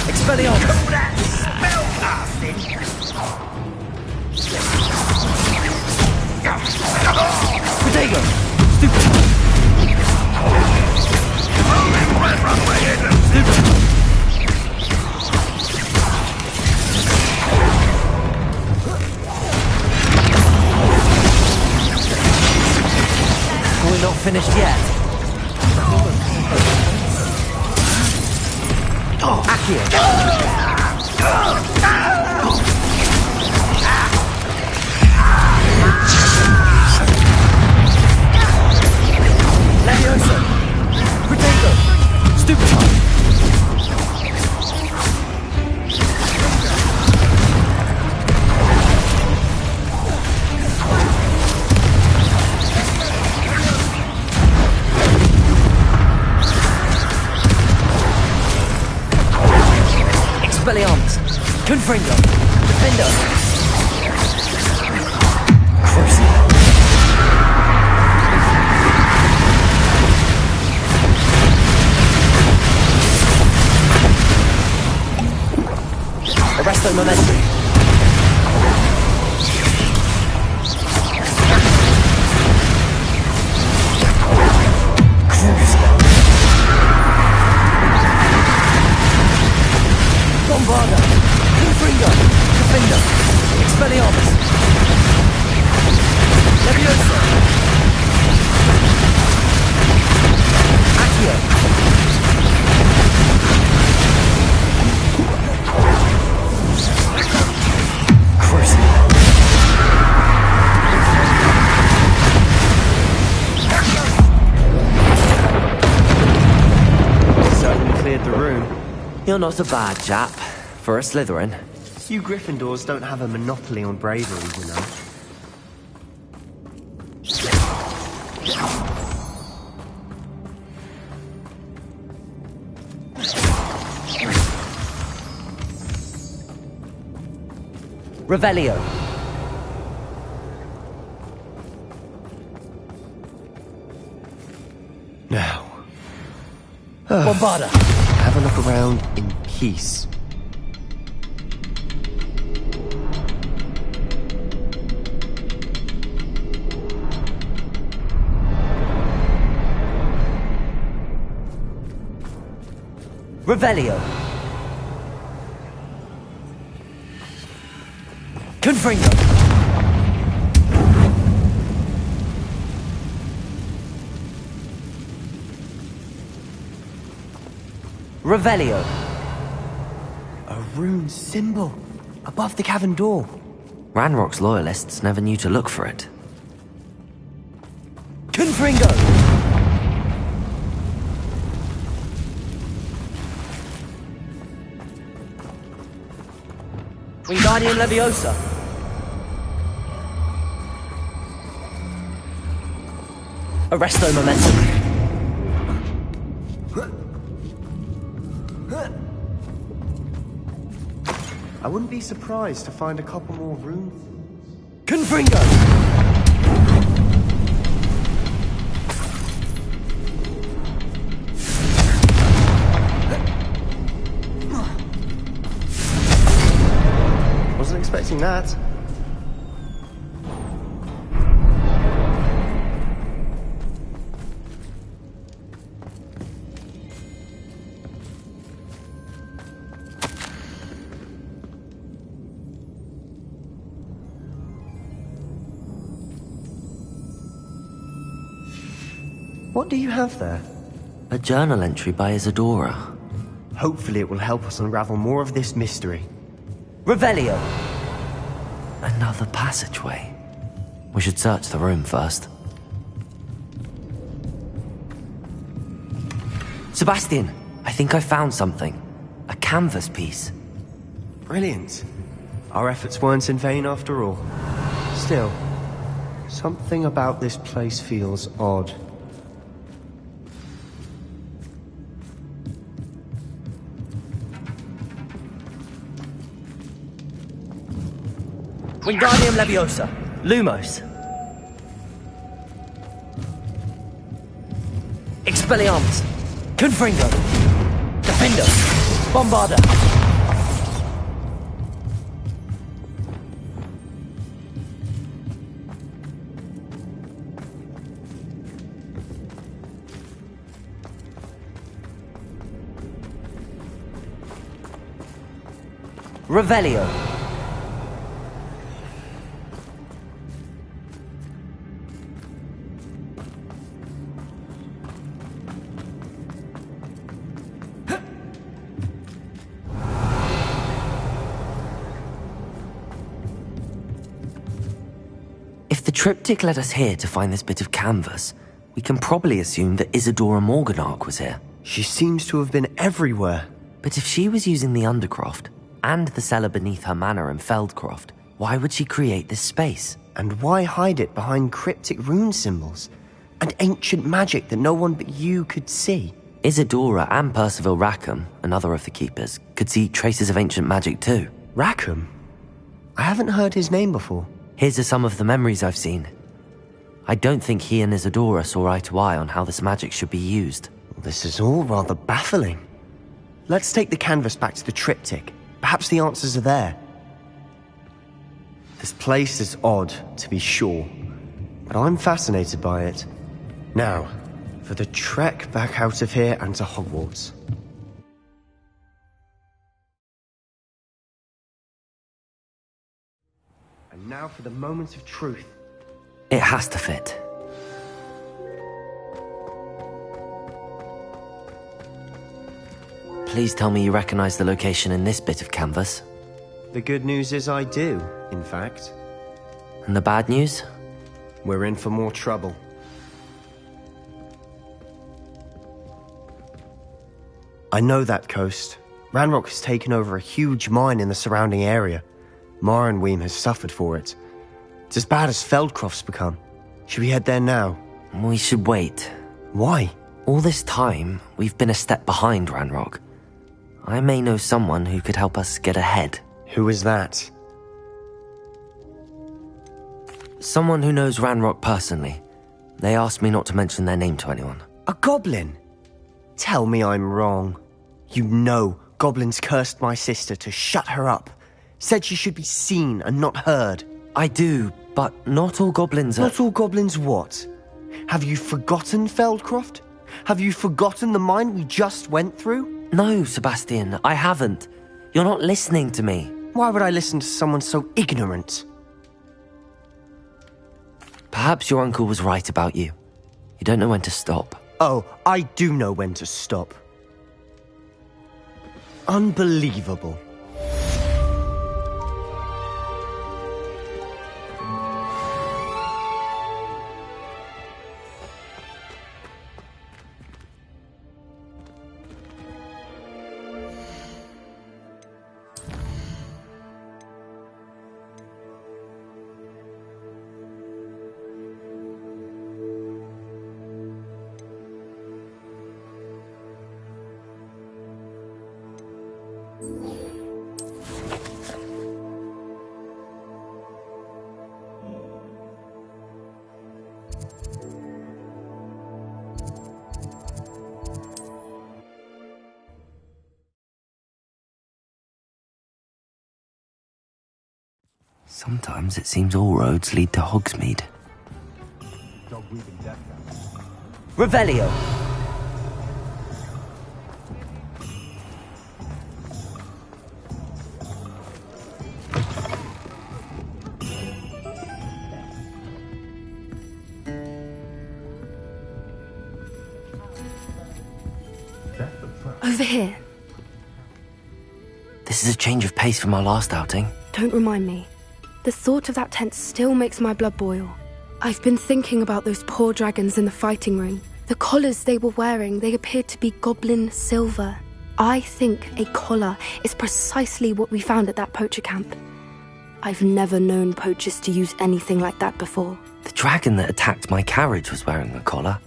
Expelliarmus! Potato! Stupid! We're not finished yet. Accio! Leviosa! Potato! Stupid! Expelliarmus! Confringo! Defendo! Arresto momentum. Bombarda! Confringo! Defendo! Expelliarmus! Leviosa! Accio! Certainly cleared the room. You're not a bad chap for a Slytherin. You Gryffindors don't have a monopoly on bravery, you know. Revelio. Now. Bombarda! Have a look around in peace. Revelio. Confringo! Revelio. A rune symbol above the cavern door. Ranrock's loyalists never knew to look for it. Confringo! Wingardium Leviosa! Arresto momentum. I wouldn't be surprised to find a couple more runes. Confringo! Wasn't expecting that. What do you have there? A journal entry by Isadora. Hopefully it will help us unravel more of this mystery. Revelio! Another passageway. We should search the room first. Sebastian, I think I found something. A canvas piece. Brilliant. Our efforts weren't in vain after all. Still, something about this place feels odd. Wingardium Leviosa. Lumos. Expelliarmus. Confringo. Defendo. Bombarda. Revelio. If the triptych led us here to find this bit of canvas, we can probably assume that Isadora Morganach was here. She seems to have been everywhere. But if she was using the Undercroft, and the cellar beneath her manor in Feldcroft, why would she create this space? And why hide it behind cryptic rune symbols? And ancient magic that no one but you could see? Isadora and Percival Rackham, another of the keepers, could see traces of ancient magic too. Rackham? I haven't heard his name before. Here's some of the memories I've seen. I don't think he and Isadora saw eye to eye on how this magic should be used. This is all rather baffling. Let's take the canvas back to the triptych. Perhaps the answers are there. This place is odd, to be sure, but I'm fascinated by it. Now, for the trek back out of here and to Hogwarts. And now for the moment of truth. It has to fit. Please tell me you recognize the location in this bit of canvas. The good news is I do, in fact. And the bad news? We're in for more trouble. I know that coast. Ranrock has taken over a huge mine in the surrounding area. Marrenweem has suffered for it. It's as bad as Feldcroft's become. Should we head there now? We should wait. Why? All this time, we've been a step behind Ranrock. I may know someone who could help us get ahead. Who is that? Someone who knows Ranrock personally. They asked me not to mention their name to anyone. A goblin? Tell me I'm wrong. You know goblins cursed my sister to shut her up. Said she should be seen and not heard. I do, but not all goblins are... Not all goblins what? Have you forgotten Feldcroft? Have you forgotten the mine we just went through? No, Sebastian, I haven't. You're not listening to me. Why would I listen to someone so ignorant? Perhaps your uncle was right about you. You don't know when to stop. Oh, I do know when to stop. Unbelievable. Sometimes it seems all roads lead to Hogsmeade. Revelio. Over here. This is a change of pace from our last outing. Don't remind me. The thought of that tent still makes my blood boil. I've been thinking about those poor dragons in the fighting ring. The collars they were wearing, they appeared to be goblin silver. I think a collar is precisely what we found at that poacher camp. I've never known poachers to use anything like that before. The dragon that attacked my carriage was wearing a collar,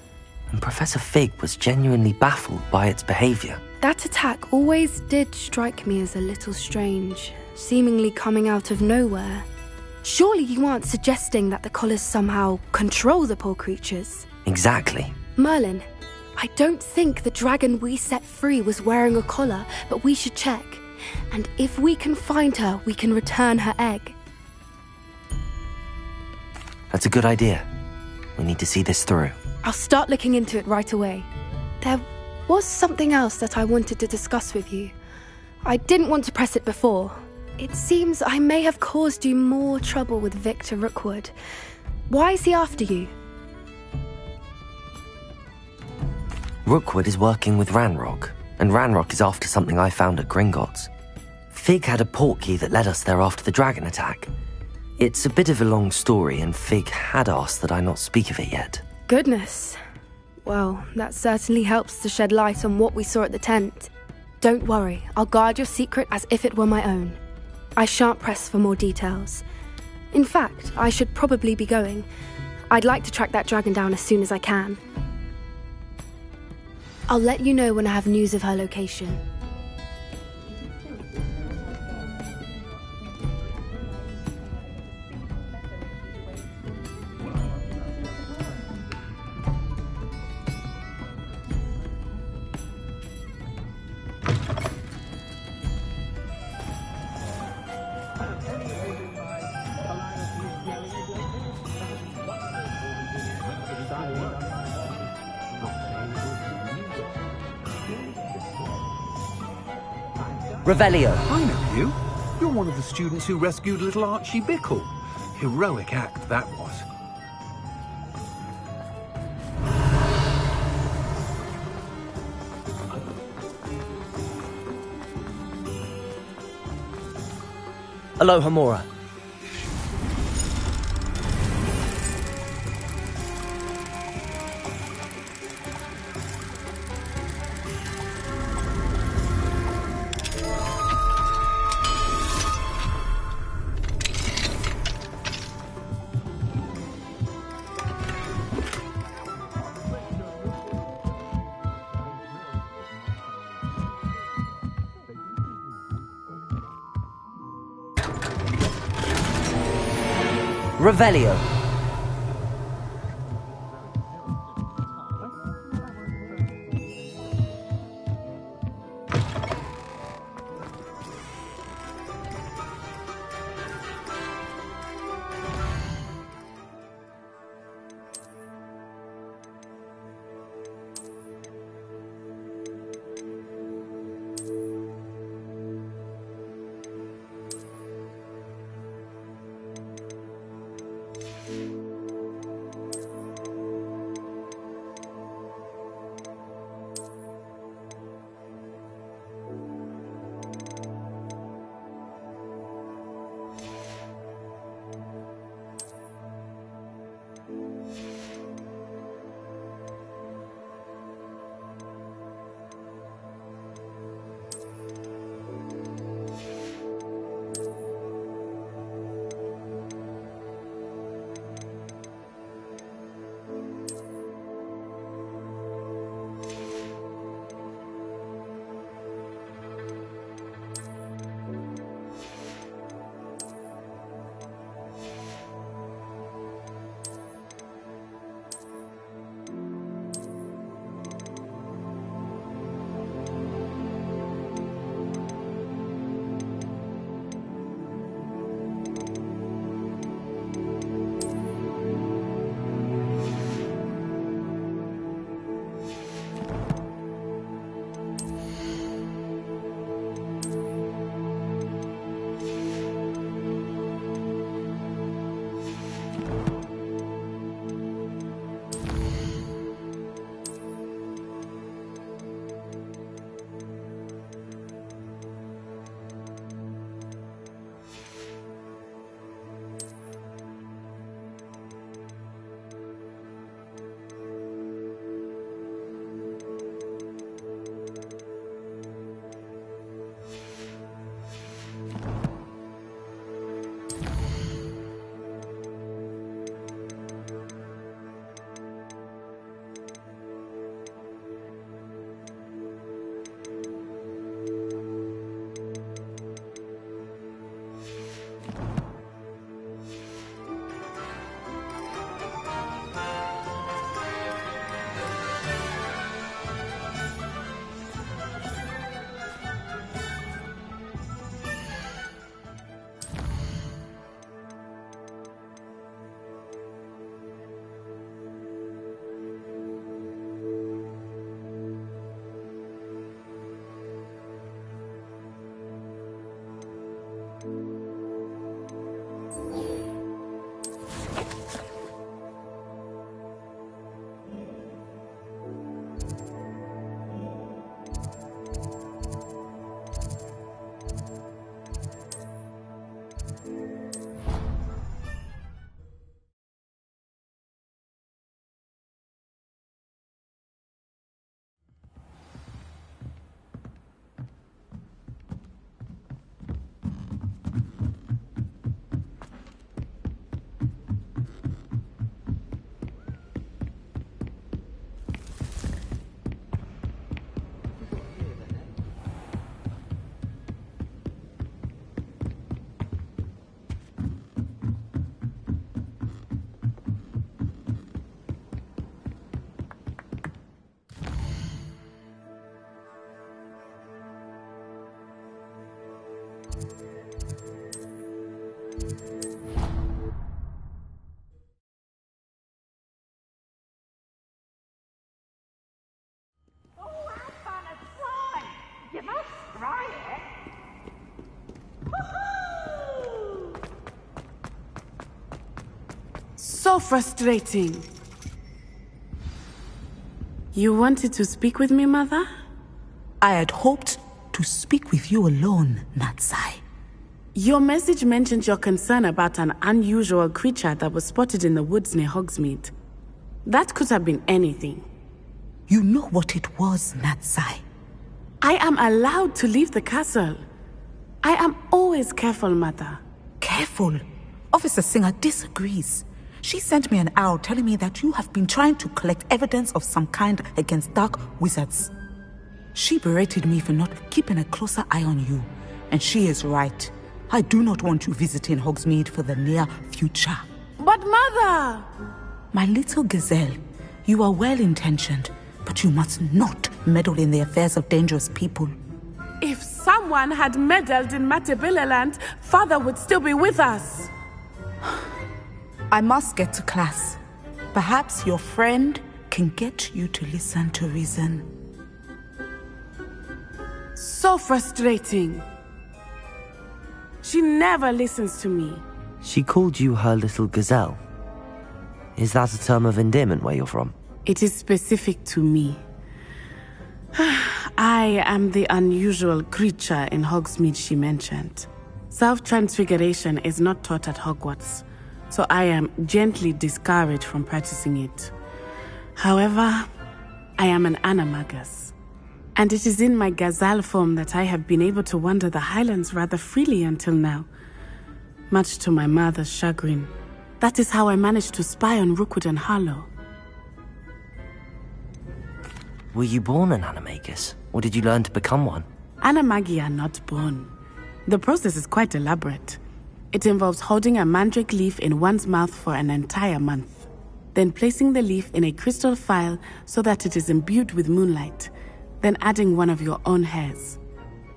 and Professor Fig was genuinely baffled by its behavior. That attack always did strike me as a little strange, seemingly coming out of nowhere. Surely you aren't suggesting that the collars somehow control the poor creatures? Exactly. Merlin, I don't think the dragon we set free was wearing a collar, but we should check. And if we can find her, we can return her egg. That's a good idea. We need to see this through. I'll start looking into it right away. There was something else that I wanted to discuss with you. I didn't want to press it before. It seems I may have caused you more trouble with Victor Rookwood. Why is he after you? Rookwood is working with Ranrock, and Ranrock is after something I found at Gringotts. Fig had a portkey that led us there after the dragon attack. It's a bit of a long story, and Fig had asked that I not speak of it yet. Goodness. Well, that certainly helps to shed light on what we saw at the tent. Don't worry, I'll guard your secret as if it were my own. I shan't press for more details. In fact, I should probably be going. I'd like to track that dragon down as soon as I can. I'll let you know when I have news of her location. Revelio. I know you. You're one of the students who rescued little Archie Bickle. Heroic act, that was. Aloha Mora. Revelio. You must try it. So frustrating. You wanted to speak with me, Mother? I had hoped to speak with you alone, Natsai. Your message mentioned your concern about an unusual creature that was spotted in the woods near Hogsmeade. That could have been anything. You know what it was, Natsai. I am allowed to leave the castle. I am always careful, Mother. Careful? Officer Singer disagrees. She sent me an owl telling me that you have been trying to collect evidence of some kind against dark wizards. She berated me for not keeping a closer eye on you, and she is right. I do not want you visiting Hogsmeade for the near future. But Mother! My little gazelle, you are well-intentioned, but you must not meddle in the affairs of dangerous people. If someone had meddled in Matabeleland, Father would still be with us. I must get to class. Perhaps your friend can get you to listen to reason. So frustrating. She never listens to me. She called you her little gazelle. Is that a term of endearment where you're from? It is specific to me. I am the unusual creature in Hogsmeade she mentioned. Self-transfiguration is not taught at Hogwarts, so I am gently discouraged from practicing it. However, I am an animagus, and it is in my gazelle form that I have been able to wander the Highlands rather freely until now. Much to my mother's chagrin. That is how I managed to spy on Rookwood and Harlow. Were you born an animagus, or did you learn to become one? Animagi are not born. The process is quite elaborate. It involves holding a mandrake leaf in one's mouth for an entire month, then placing the leaf in a crystal phial so that it is imbued with moonlight, then adding one of your own hairs.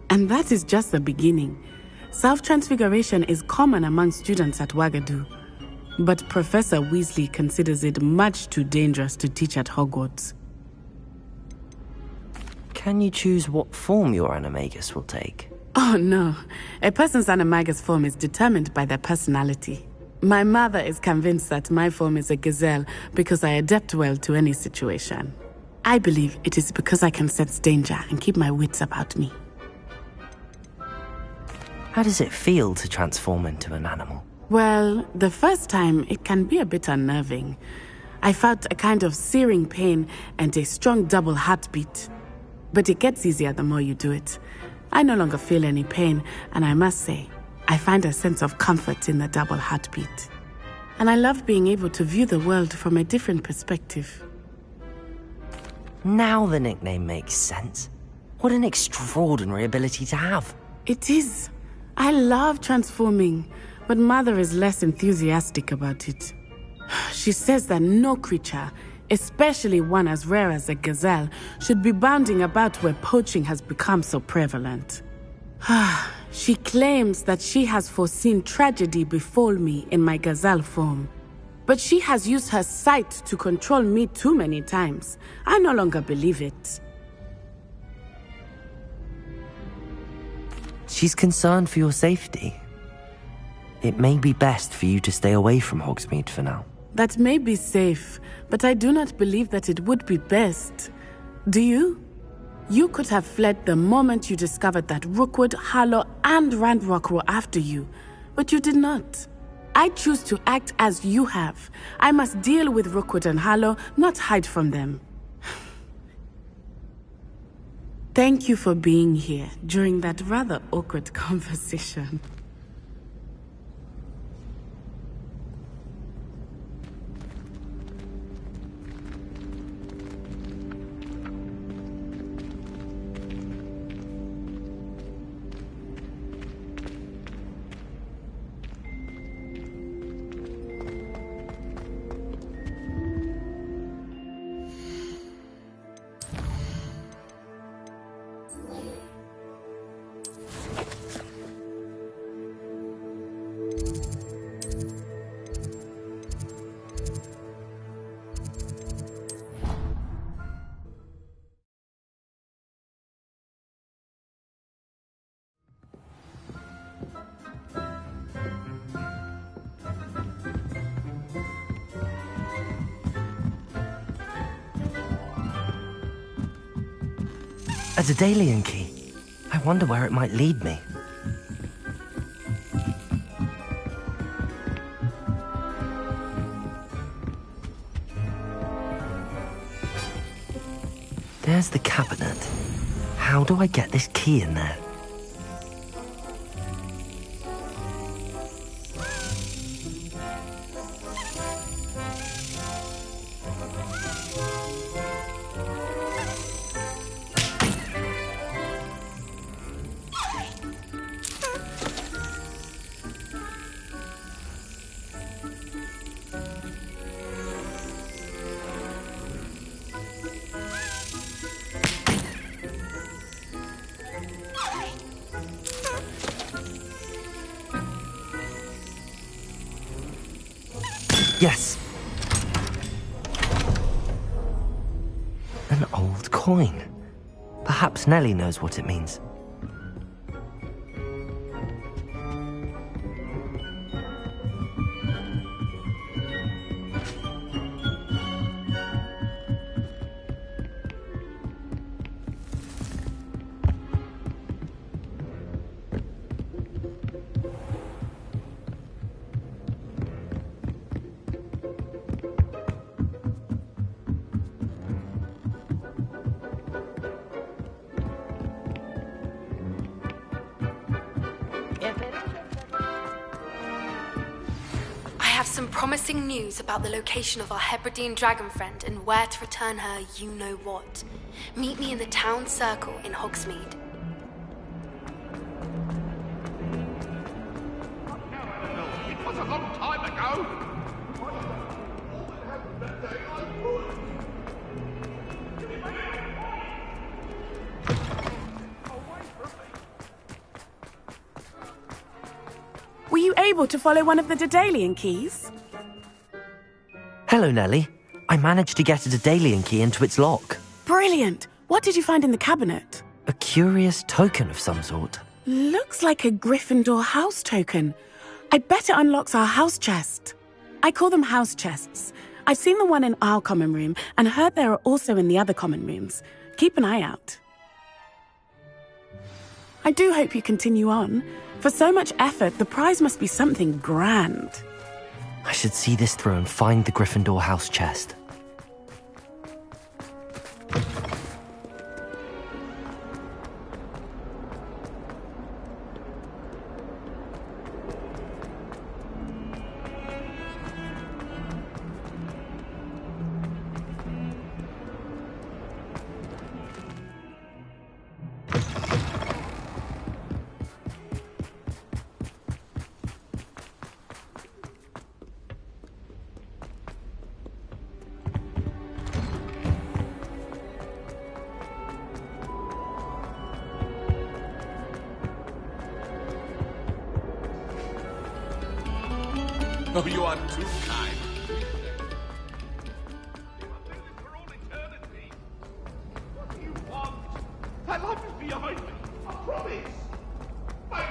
And that is just the beginning. Self-transfiguration is common among students at Wagadu, but Professor Weasley considers it much too dangerous to teach at Hogwarts. Can you choose what form your animagus will take? Oh no, a person's animagus form is determined by their personality. My mother is convinced that my form is a gazelle because I adapt well to any situation. I believe it is because I can sense danger and keep my wits about me. How does it feel to transform into an animal? Well, the first time it can be a bit unnerving. I felt a kind of searing pain and a strong double heartbeat. But it gets easier the more you do it. I no longer feel any pain, and I must say, I find a sense of comfort in the double heartbeat. And I love being able to view the world from a different perspective. Now the nickname makes sense. What an extraordinary ability to have. It is. I love transforming, but Mother is less enthusiastic about it. She says that no creature, especially one as rare as a gazelle, should be bounding about where poaching has become so prevalent. She claims that she has foreseen tragedy befall me in my gazelle form. But she has used her sight to control me too many times. I no longer believe it. She's concerned for your safety. It may be best for you to stay away from Hogsmeade for now. That may be safe, but I do not believe that it would be best. Do you? You could have fled the moment you discovered that Rookwood, Harlow, and Ranrock were after you, but you did not. I choose to act as you have. I must deal with Rookwood and Harlow, not hide from them. Thank you for being here during that rather awkward conversation. A Daedalian key. I wonder where it might lead me. There's the cabinet. How do I get this key in there? Yes. An old coin. Perhaps Nellie knows what it means. Promising news about the location of our Hebridean dragon friend and where to return her you-know-what. Meet me in the town circle in Hogsmeade. It was a long time ago. Were you able to follow one of the Daedalian keys? Hello, Nellie. I managed to get a Daedalian key into its lock. Brilliant! What did you find in the cabinet? A curious token of some sort. Looks like a Gryffindor house token. I bet it unlocks our house chest. I call them house chests. I've seen the one in our common room and heard there are also in the other common rooms. Keep an eye out. I do hope you continue on. For so much effort, the prize must be something grand. I should see this through and find the Gryffindor house chest. Oh, you are too kind. What do you want? That life is behind me. I promise. Wait.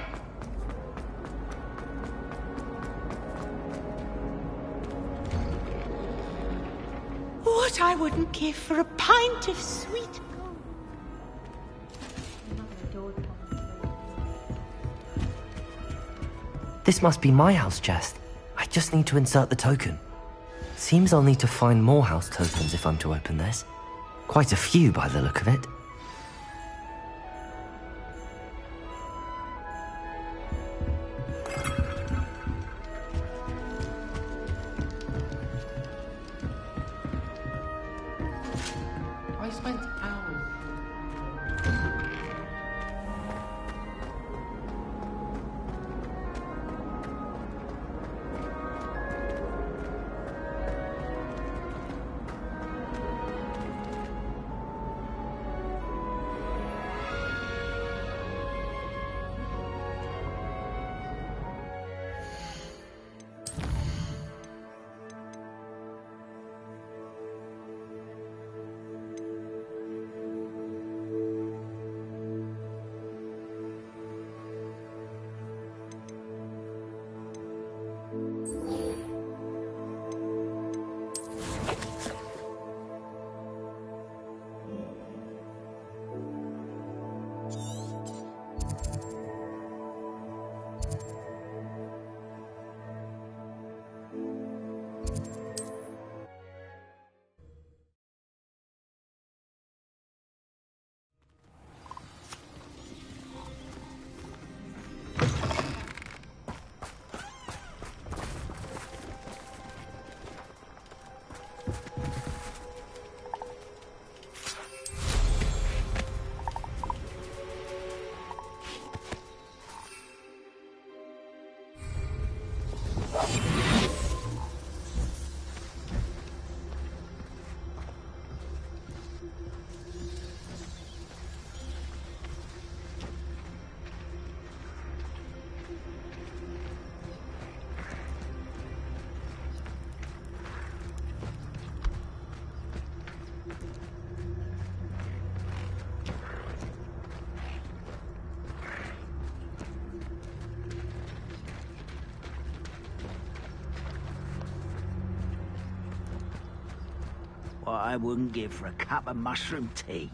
What I wouldn't give for a pint of sweet gold. This must be my house chest. I just need to insert the token. Seems I'll need to find more house tokens if I'm to open this. Quite a few by the look of it. I spent hours. what I wouldn't give for a cup of mushroom tea.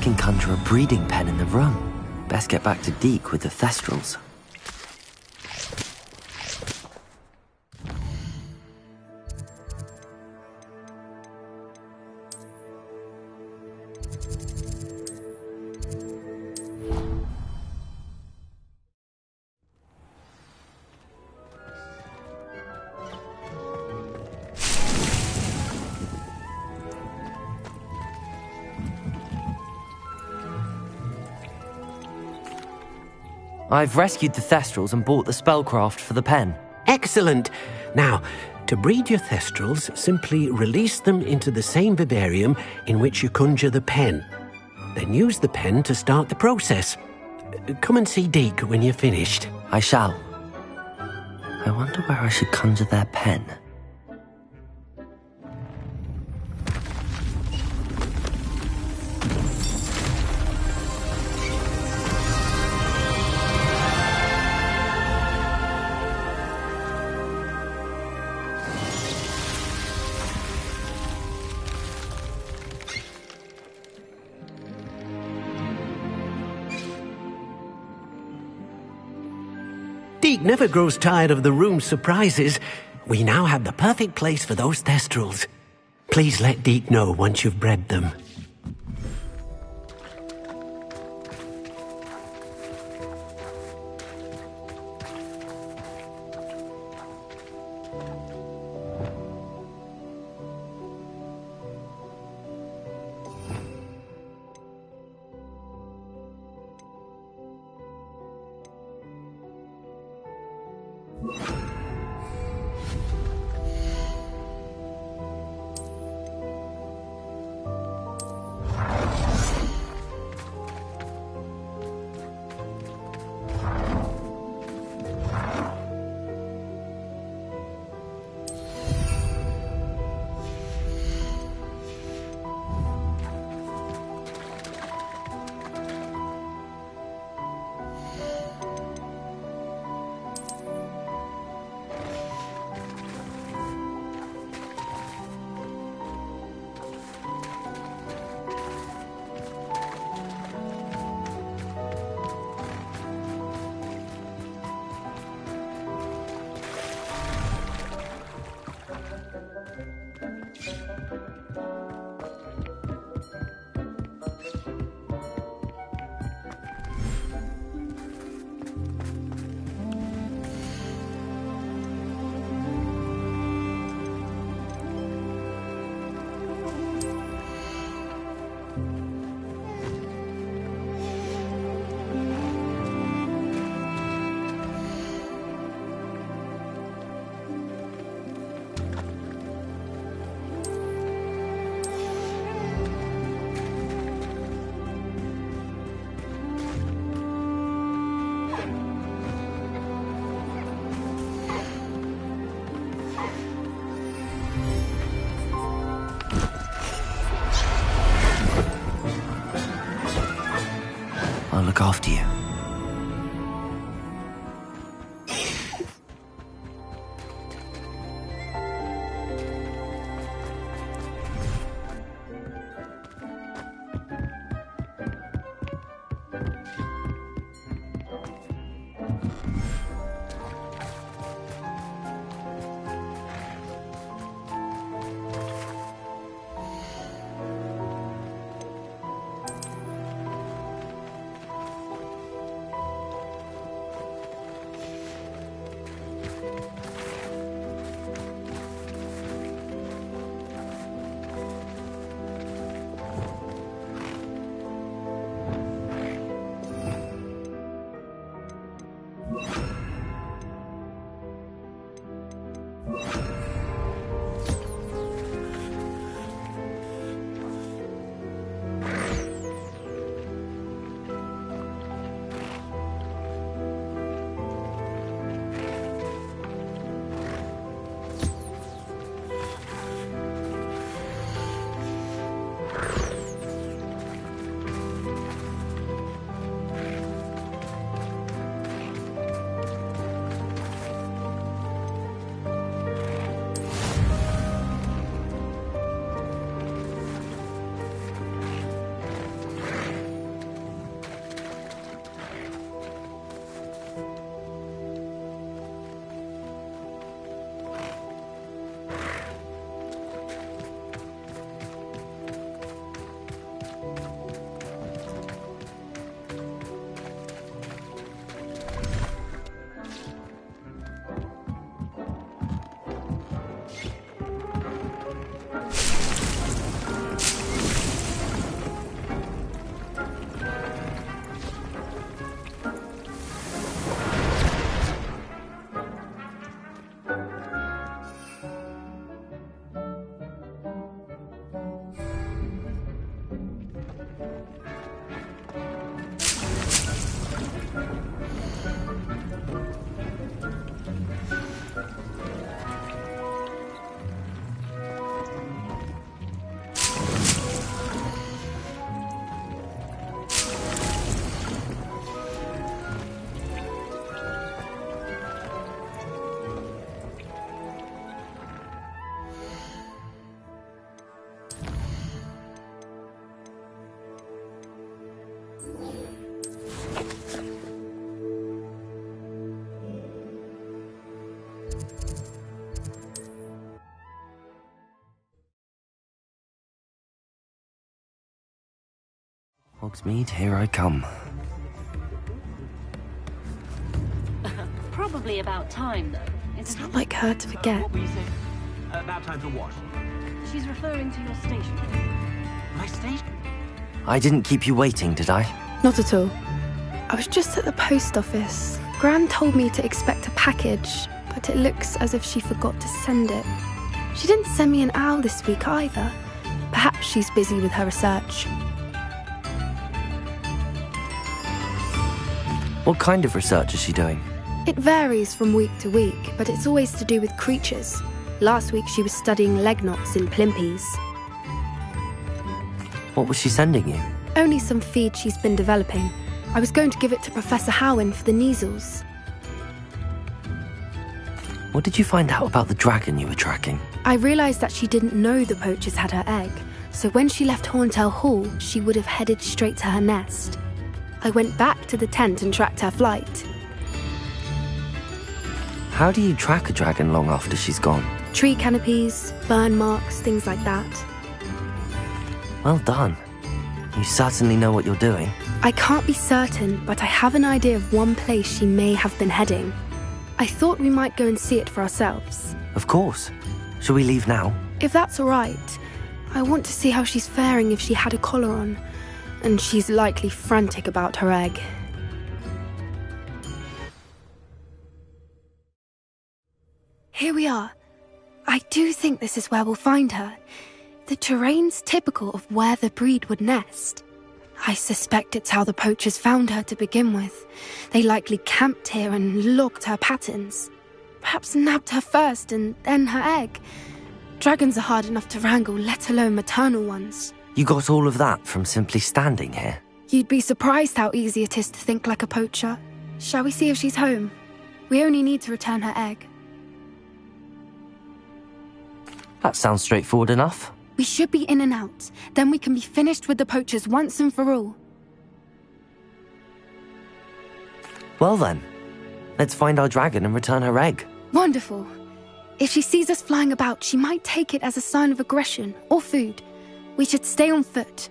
Can conjure a breeding pen in the room. Best get back to Deke with the Thestrals. I've rescued the Thestrals and bought the spellcraft for the pen. Excellent. Now, to breed your Thestrals, simply release them into the same vivarium in which you conjure the pen. Then use the pen to start the process. Come and see Deke when you're finished. I shall. I wonder where I should conjure their pen. Deke never grows tired of the room's surprises. We now have the perfect place for those Thestrals. Please let Deke know once you've bred them. I'll look after you. Hogsmeade, here I come. Probably about time, though. It's not like her to forget. What were you saying? About time for what? She's referring to your station. My station? I didn't keep you waiting, did I? Not at all. I was just at the post office. Gran told me to expect a package, but it looks as if she forgot to send it. She didn't send me an owl this week either. Perhaps she's busy with her research. What kind of research is she doing? It varies from week to week, but it's always to do with creatures. Last week she was studying leg knots in plimpies. What was she sending you? Only some feed she's been developing. I was going to give it to Professor Howen for the measles. What did you find out about the dragon you were tracking? I realised that she didn't know the poachers had her egg, so when she left Horntail Hall, she would have headed straight to her nest. I went back to the tent and tracked her flight. How do you track a dragon long after she's gone? Tree canopies, burn marks, things like that. Well done. You certainly know what you're doing. I can't be certain, but I have an idea of one place she may have been heading. I thought we might go and see it for ourselves. Of course. Shall we leave now? If that's all right. I want to see how she's faring if she had a collar on. And she's likely frantic about her egg. Here we are. I do think this is where we'll find her. The terrain's typical of where the breed would nest. I suspect it's how the poachers found her to begin with. They likely camped here and logged her patterns. Perhaps nabbed her first and then her egg. Dragons are hard enough to wrangle, let alone maternal ones. You got all of that from simply standing here? You'd be surprised how easy it is to think like a poacher. Shall we see if she's home? We only need to return her egg. That sounds straightforward enough. We should be in and out. Then we can be finished with the poachers once and for all. Well then, let's find our dragon and return her egg. Wonderful. If she sees us flying about, she might take it as a sign of aggression or food. We should stay on foot.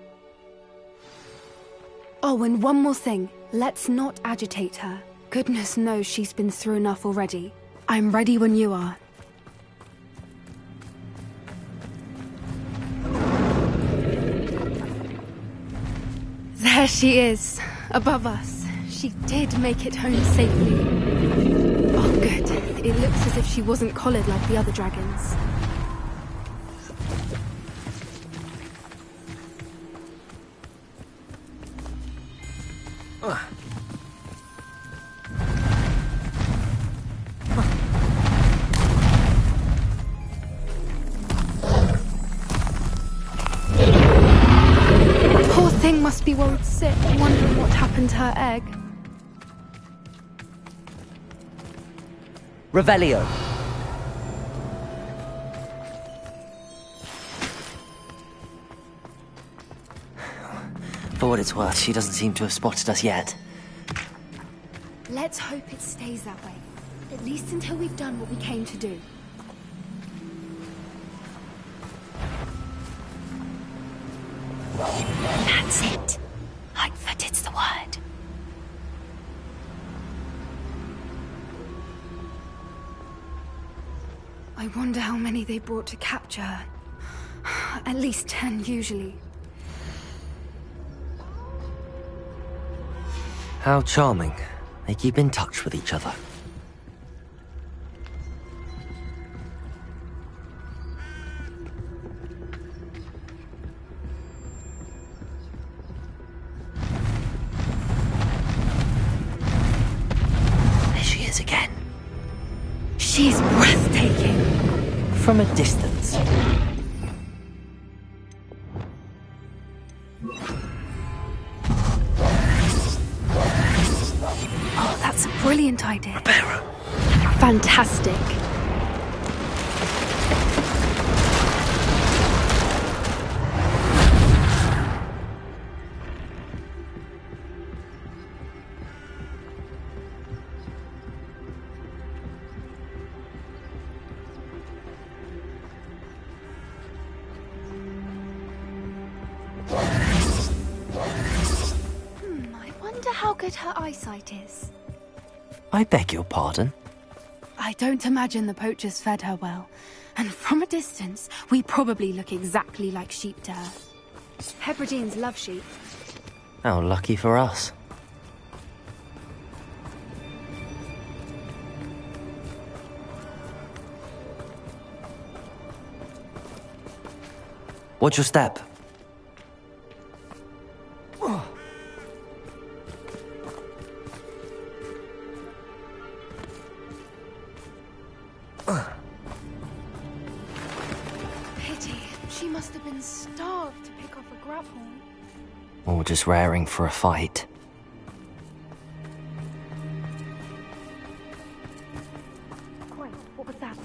Oh, and one more thing. Let's not agitate her. Goodness knows she's been through enough already. I'm ready when you are. There she is, above us. She did make it home safely. Oh, good. It looks as if she wasn't collared like the other dragons. Poor thing must be worried sick, wondering what happened to her egg. Revelio. For what it's worth, she doesn't seem to have spotted us yet. Let's hope it stays that way. At least until we've done what we came to do. That's it. Lightfooted's the word. I wonder how many they brought to capture her. At least 10, usually. How charming. They keep in touch with each other. There she is again. She's breathtaking. From a distance. Oh, that's a brilliant idea. Fantastic. how good her eyesight is? I beg your pardon? I don't imagine the poachers fed her well. And from a distance, we probably look exactly like sheep to her. Hebrideans love sheep. How lucky for us. Watch your step. Pity. She must have been starved to pick off a grub horn. Or just raring for a fight. Wait, what was that?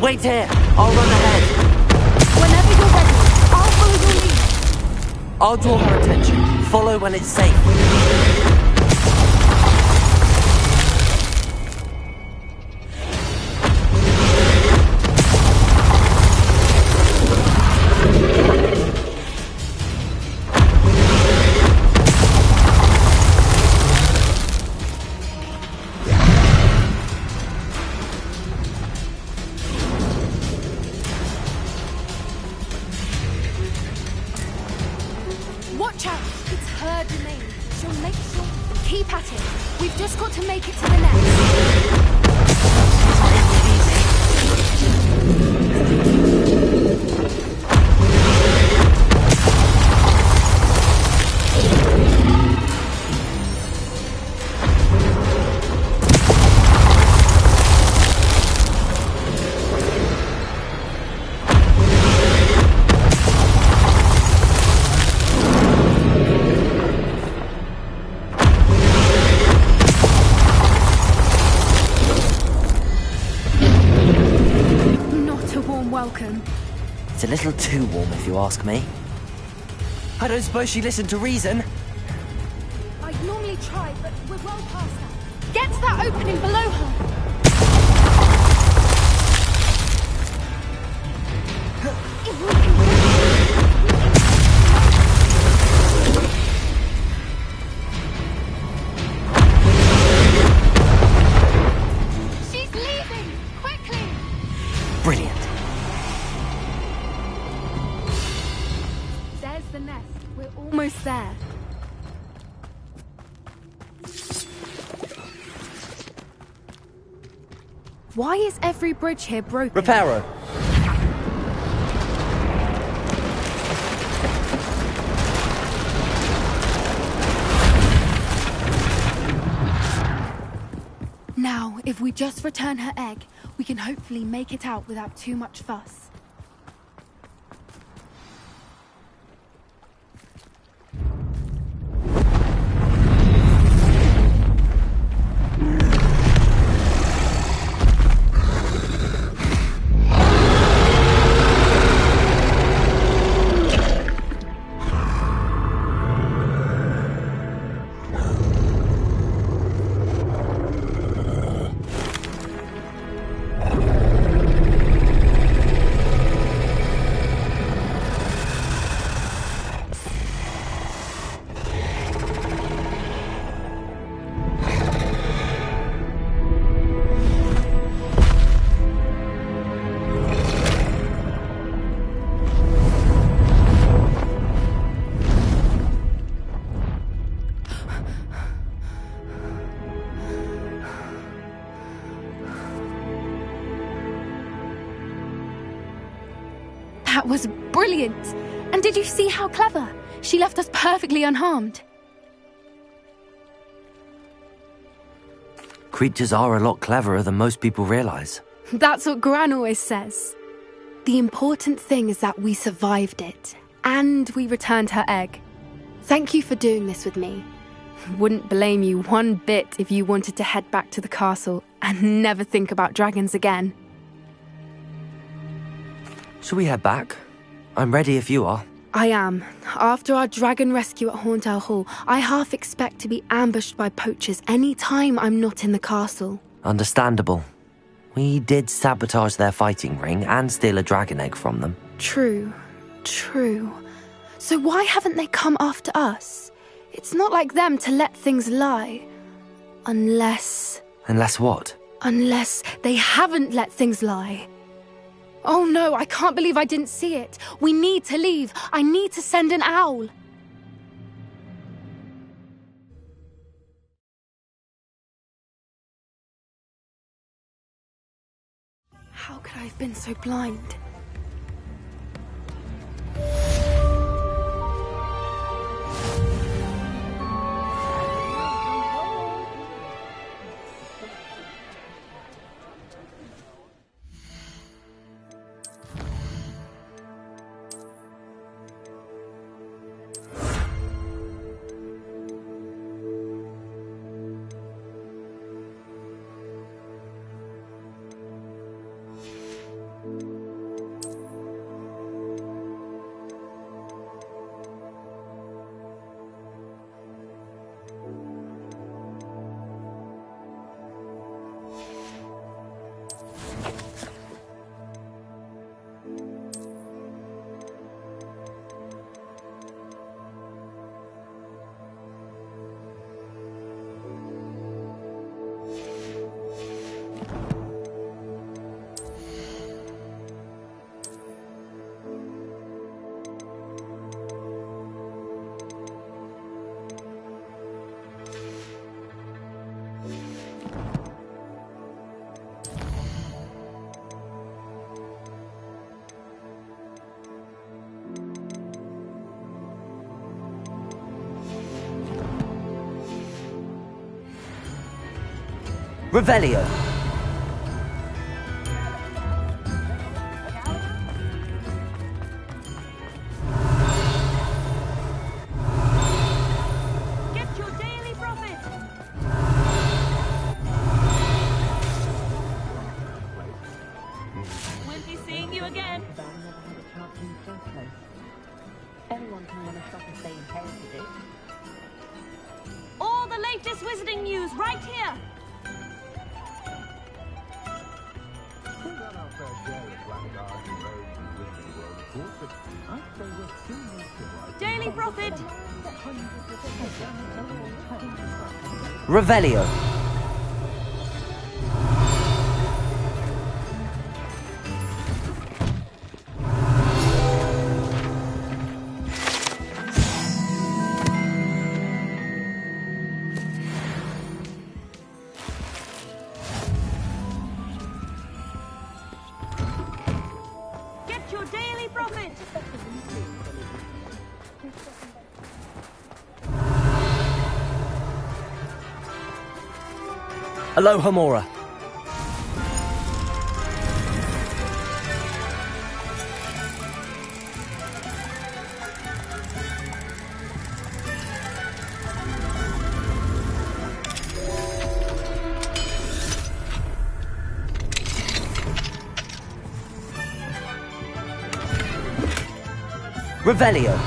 Wait here. I'll run ahead. Whenever you're ready, I'll follow your lead. I'll draw her attention. Follow when it's safe. Watch out! It's her domain. She'll make sure. Keep at it. We've just got to make it to the nest. Welcome. It's a little too warm, if you ask me. I don't suppose she listened to reason. I'd normally try, but we're well past that. Get to that opening below her. If we can She's leaving! Quickly! Brilliant. There's the nest. We're almost there. Why is every bridge here broken? Reparo. Now, if we just return her egg, we can hopefully make it out without too much fuss. That was brilliant! And did you see how clever? She left us perfectly unharmed. Creatures are a lot cleverer than most people realize. That's what Gran always says. The important thing is that we survived it, and we returned her egg. Thank you for doing this with me. Wouldn't blame you one bit if you wanted to head back to the castle and never think about dragons again. Shall we head back? I'm ready if you are. I am. After our dragon rescue at Hauntel Hall, I half expect to be ambushed by poachers any time I'm not in the castle. Understandable. We did sabotage their fighting ring and steal a dragon egg from them. True. So why haven't they come after us? It's not like them to let things lie. Unless what? Unless they haven't let things lie. Oh no, I can't believe I didn't see it. We need to leave. I need to send an owl. How could I have been so blind? Revelio. Get your daily profit. We'll be seeing you again. Everyone can run a shop if they inherited it. All the latest wizarding news right here. Daily profit. Revelio. Get your daily profit. Aloha Mora. Revelio.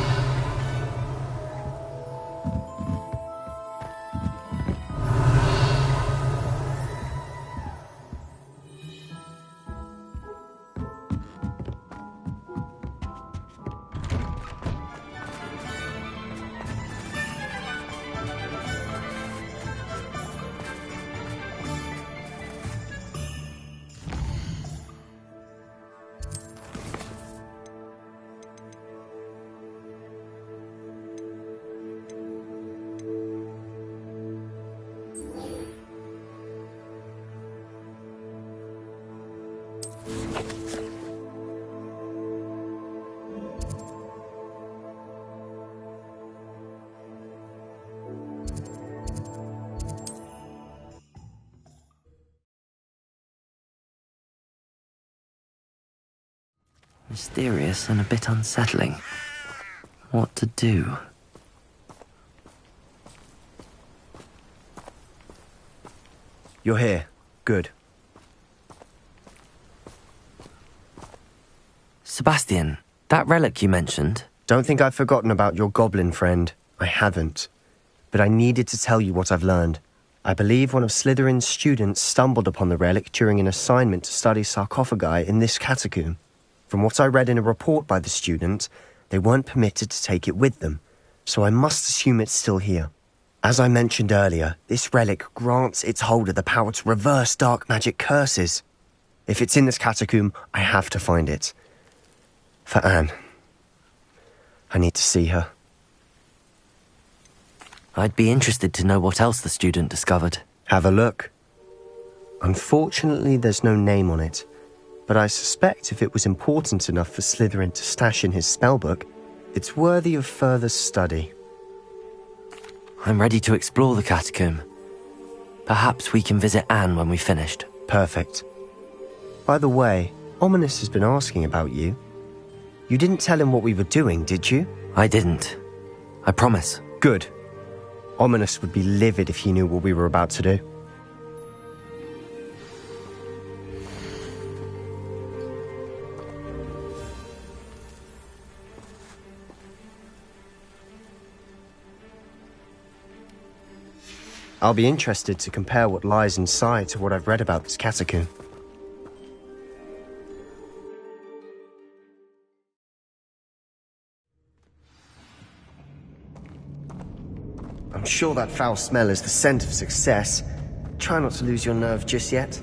Mysterious and a bit unsettling. What to do? You're here. Good. Sebastian, that relic you mentioned... Don't think I've forgotten about your goblin friend. I haven't. But I needed to tell you what I've learned. I believe one of Slytherin's students stumbled upon the relic during an assignment to study sarcophagi in this catacomb. From what I read in a report by the student, they weren't permitted to take it with them, so I must assume it's still here. As I mentioned earlier, this relic grants its holder the power to reverse dark magic curses. If it's in this catacomb, I have to find it. For Anne. I need to see her. I'd be interested to know what else the student discovered. Have a look. Unfortunately, there's no name on it, but I suspect if it was important enough for Slytherin to stash in his spellbook, it's worthy of further study. I'm ready to explore the catacomb. Perhaps we can visit Anne when we've finished. Perfect. By the way, Ominous has been asking about you. You didn't tell him what we were doing, did you? I didn't. I promise. Good. Ominous would be livid if he knew what we were about to do. I'll be interested to compare what lies inside to what I've read about this catacomb. I'm sure that foul smell is the scent of success. Try not to lose your nerve just yet.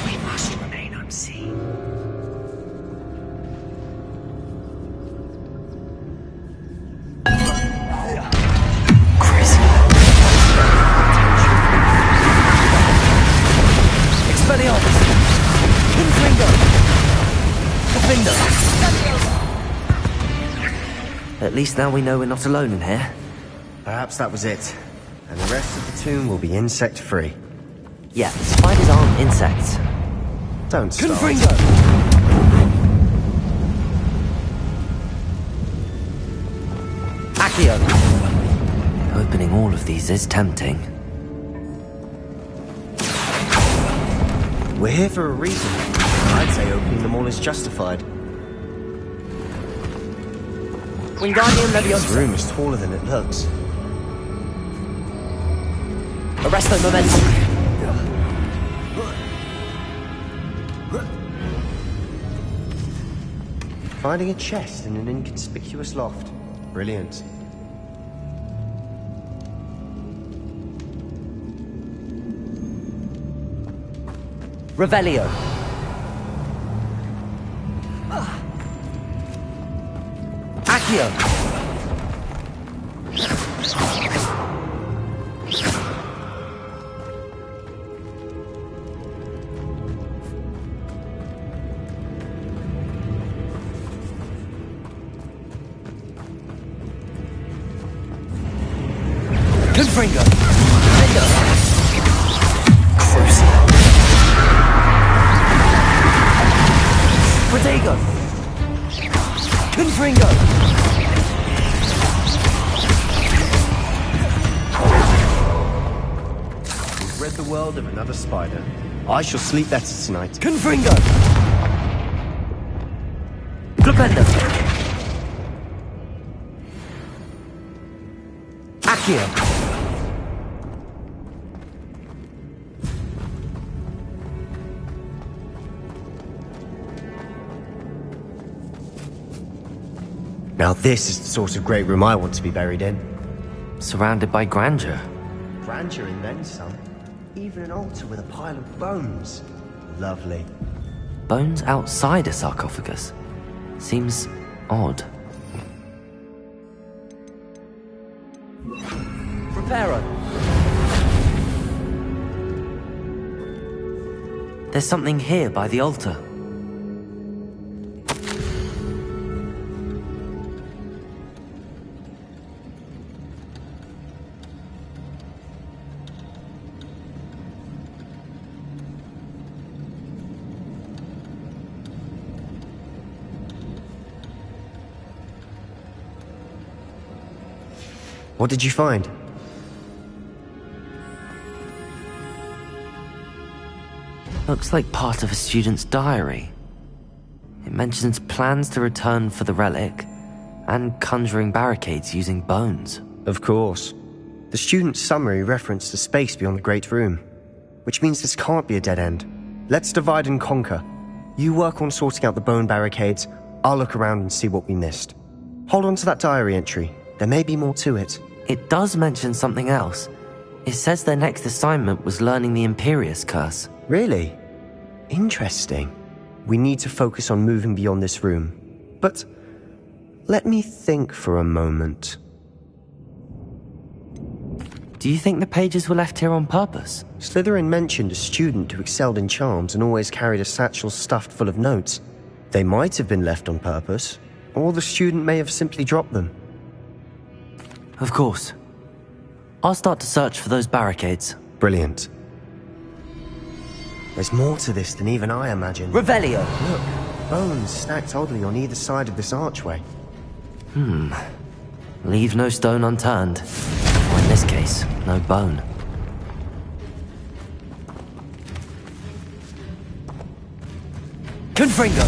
We must remain unseen. At least now we know we're not alone in here. Perhaps that was it. And the rest of the tomb will be insect-free. Yeah, spiders aren't insects. Don't start. Confringo! Accio! Opening all of these is tempting. We're here for a reason. I'd say opening them all is justified. Wingardium Leviosa. This room is taller than it looks. Arresto Momentum. Finding a chest in an inconspicuous loft. Brilliant. Revelio. Accio. Confringo! Protego! Confringo! We've rid the world of another spider. I shall sleep better tonight. Confringo! Flipendo! Accio! Now this is the sort of great room I want to be buried in. Surrounded by grandeur. Grandeur and then some. Even an altar with a pile of bones. Lovely. Bones outside a sarcophagus. Seems odd. Preparo. There's something here by the altar. What did you find? Looks like part of a student's diary. It mentions plans to return for the relic and conjuring barricades using bones. Of course. The student's summary referenced a space beyond the Great Room, which means this can't be a dead end. Let's divide and conquer. You work on sorting out the bone barricades, I'll look around and see what we missed. Hold on to that diary entry. There may be more to it. It does mention something else. It says their next assignment was learning the Imperius Curse. Really? Interesting. We need to focus on moving beyond this room. But let me think for a moment. Do you think the pages were left here on purpose? Slytherin mentioned a student who excelled in charms and always carried a satchel stuffed full of notes. They might have been left on purpose, or the student may have simply dropped them. Of course. I'll start to search for those barricades. Brilliant. There's more to this than even I imagined. Revelio! Look, bones stacked oddly on either side of this archway. Leave no stone unturned. Or in this case, no bone. Confringo!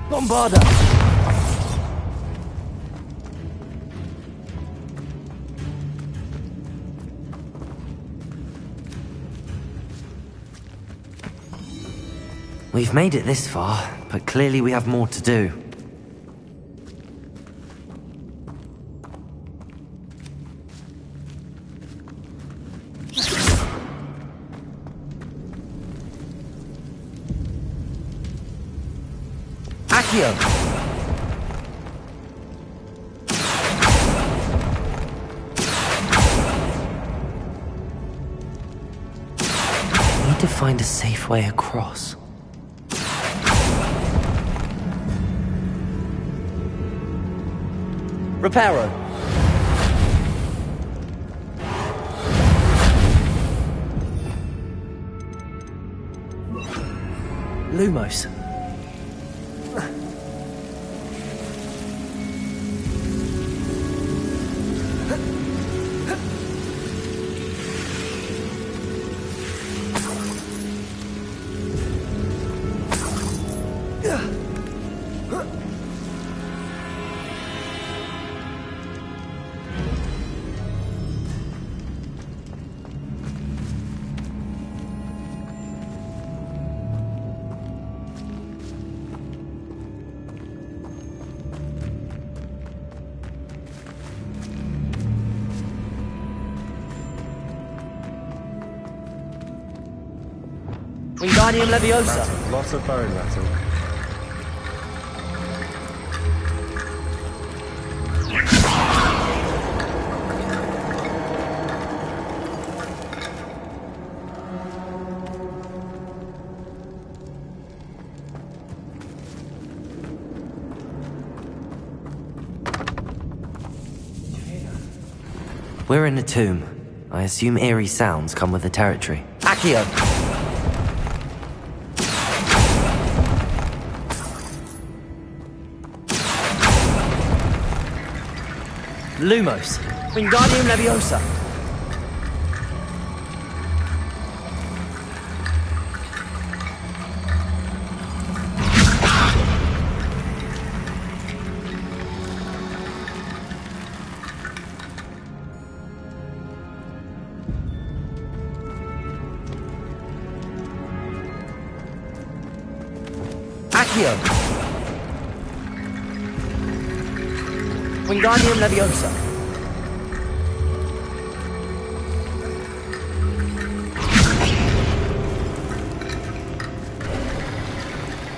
Bombarda! We've made it this far, but clearly we have more to do. Accio! Need to find a safe way across. Reparo! Lumos. Wingardium Leviosa. Lots of bone rattle. We're in a tomb. I assume eerie sounds come with the territory. Accio! Lumos. Wingardium Leviosa. Accio. Wingardium Leviosa.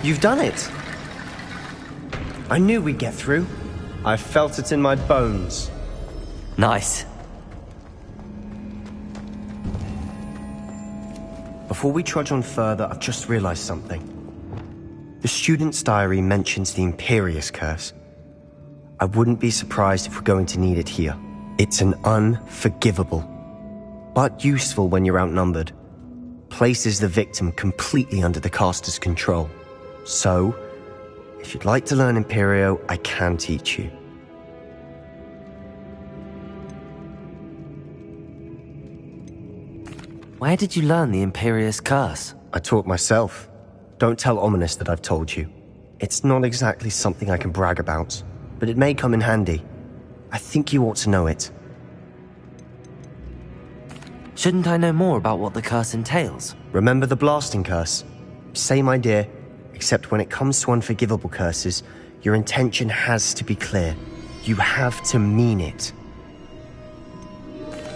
You've done it! I knew we'd get through. I felt it in my bones. Nice. Before we trudge on further, I've just realized something. The student's diary mentions the Imperius Curse. I wouldn't be surprised if we're going to need it here. It's an unforgivable, but useful when you're outnumbered. Places the victim completely under the caster's control. So, if you'd like to learn Imperio, I can teach you. Where did you learn the Imperious Curse? I taught myself. Don't tell Ominous that I've told you. It's not exactly something I can brag about, but it may come in handy. I think you ought to know it. Shouldn't I know more about what the curse entails? Remember the blasting curse? Same idea, except when it comes to unforgivable curses, your intention has to be clear. You have to mean it.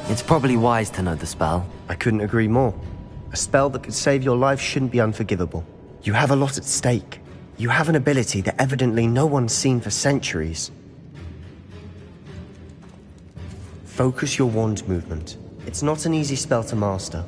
It's probably wise to know the spell. I couldn't agree more. A spell that could save your life shouldn't be unforgivable. You have a lot at stake. You have an ability that evidently no one's seen for centuries. Focus your wand movement. It's not an easy spell to master.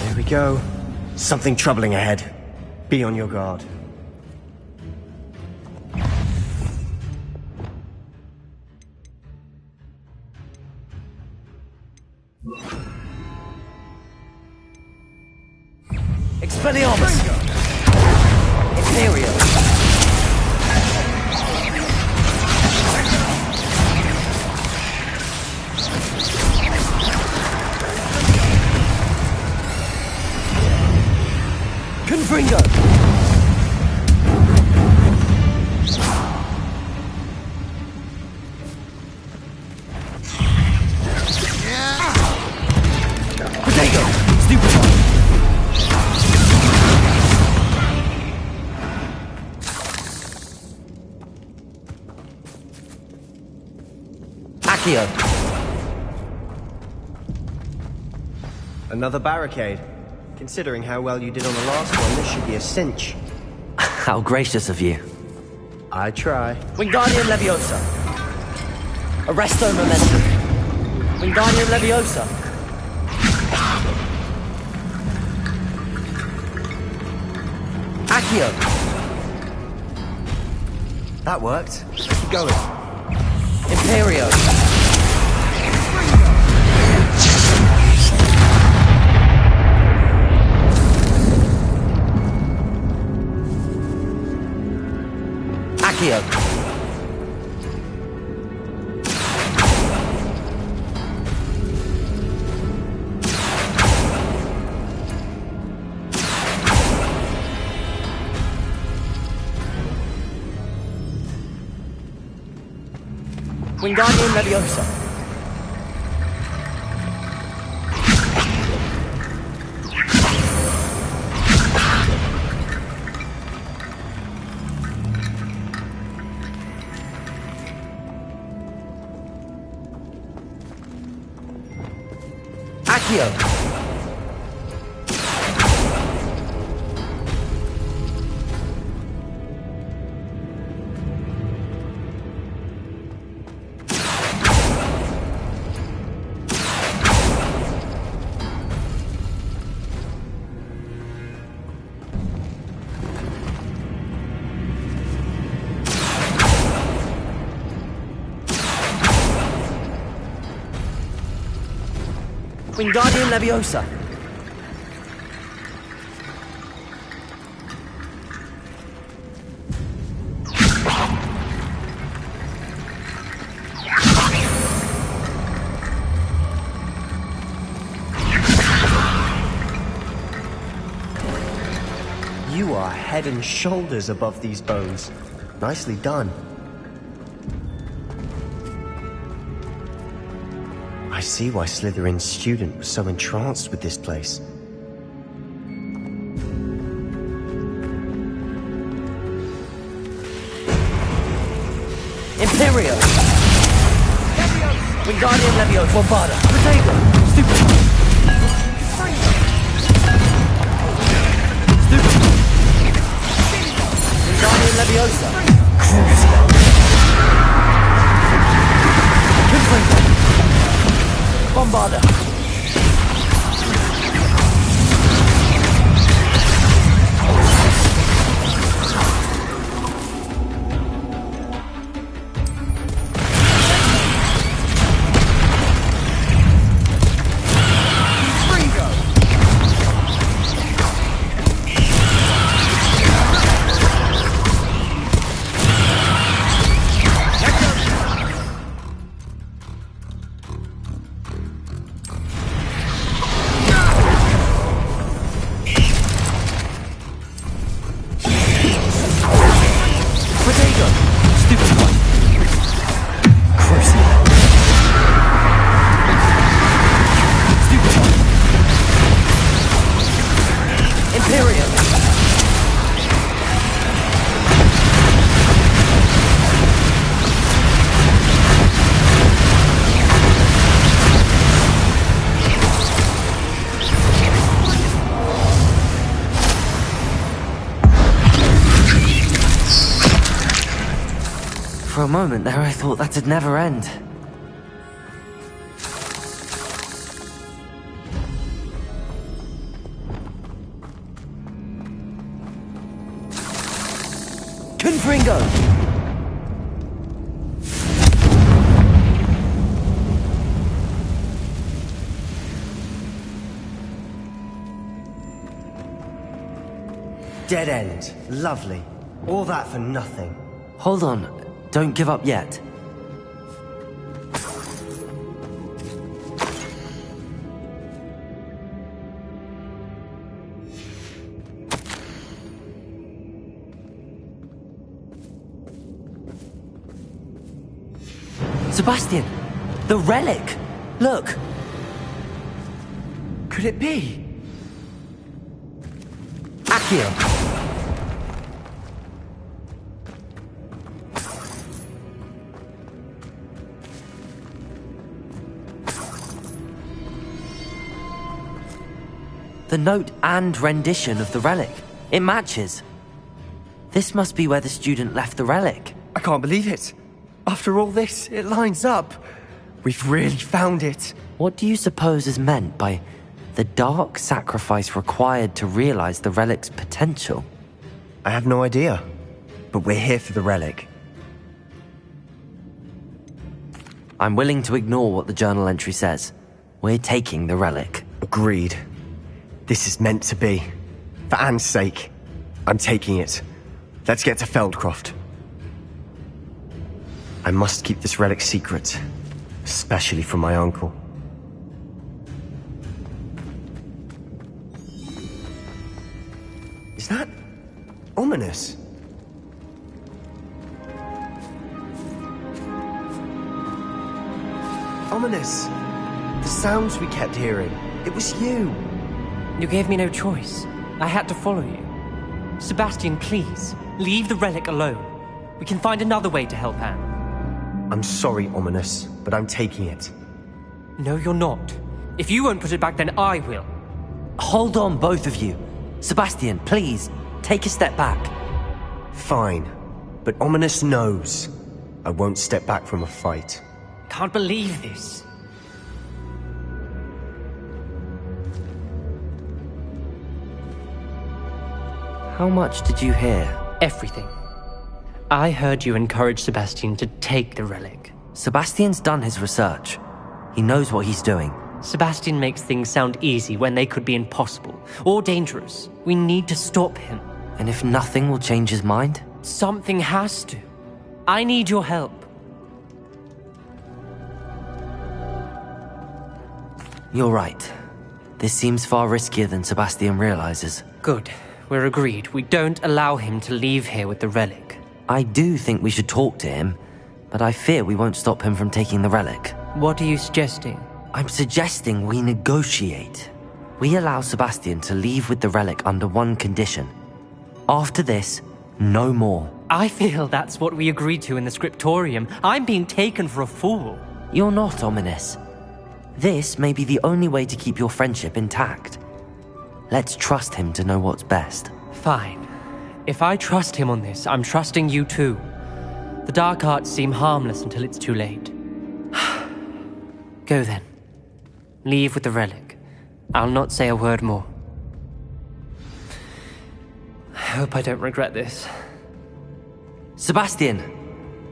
There we go. Something troubling ahead. Be on your guard. Expelliarmus! Imperio! Confringo! Potato! Stupefy! Accio! Another barricade. Considering how well you did on the last one, this should be a cinch. How gracious of you. I try. Wingardium Leviosa! Arresto Momentum! Wingardium Leviosa! Accio! That worked. Keep going. Imperio! Accio! Wingardium Leviosa! Accio! Wingardium Leviosa! You are head and shoulders above these bones. Nicely done. I see why Slytherin's student was so entranced with this place. Imperio! Wingardium Leviosa! Bombarda! Potato! Stupid! Wingardium Leviosa! Crucible! Confringo! Bombarda! For a moment there, I thought that'd never end. Confringo! Dead end. Lovely. All that for nothing. Hold on. Don't give up yet. Sebastian! The relic! Look! Could it be? Accio! The note and rendition of the relic. It matches. This must be where the student left the relic. I can't believe it. After all this, it lines up. We've really found it. What do you suppose is meant by the dark sacrifice required to realize the relic's potential? I have no idea. But we're here for the relic. I'm willing to ignore what the journal entry says. We're taking the relic. Agreed. This is meant to be. For Anne's sake, I'm taking it. Let's get to Feldcroft. I must keep this relic secret, especially from my uncle. Is that ominous? Ominous. The sounds we kept hearing. It was you. You gave me no choice. I had to follow you. Sebastian, please, leave the relic alone. We can find another way to help Anne. I'm sorry, Ominous, but I'm taking it. No, you're not. If you won't put it back, then I will. Hold on, both of you. Sebastian, please, take a step back. Fine, but Ominous knows I won't step back from a fight. Can't believe this. How much did you hear? Everything. I heard you encourage Sebastian to take the relic. Sebastian's done his research. He knows what he's doing. Sebastian makes things sound easy when they could be impossible or dangerous. We need to stop him. And if nothing will change his mind? Something has to. I need your help. You're right. This seems far riskier than Sebastian realizes. Good. We're agreed. We don't allow him to leave here with the relic. I do think we should talk to him, but I fear we won't stop him from taking the relic. What are you suggesting? I'm suggesting we negotiate. We allow Sebastian to leave with the relic under one condition. After this, no more. I feel that's what we agreed to in the scriptorium. I'm being taken for a fool. You're not, Ominous. This may be the only way to keep your friendship intact. Let's trust him to know what's best. Fine. If I trust him on this, I'm trusting you too. The dark arts seem harmless until it's too late. Go then. Leave with the relic. I'll not say a word more. I hope I don't regret this. Sebastian,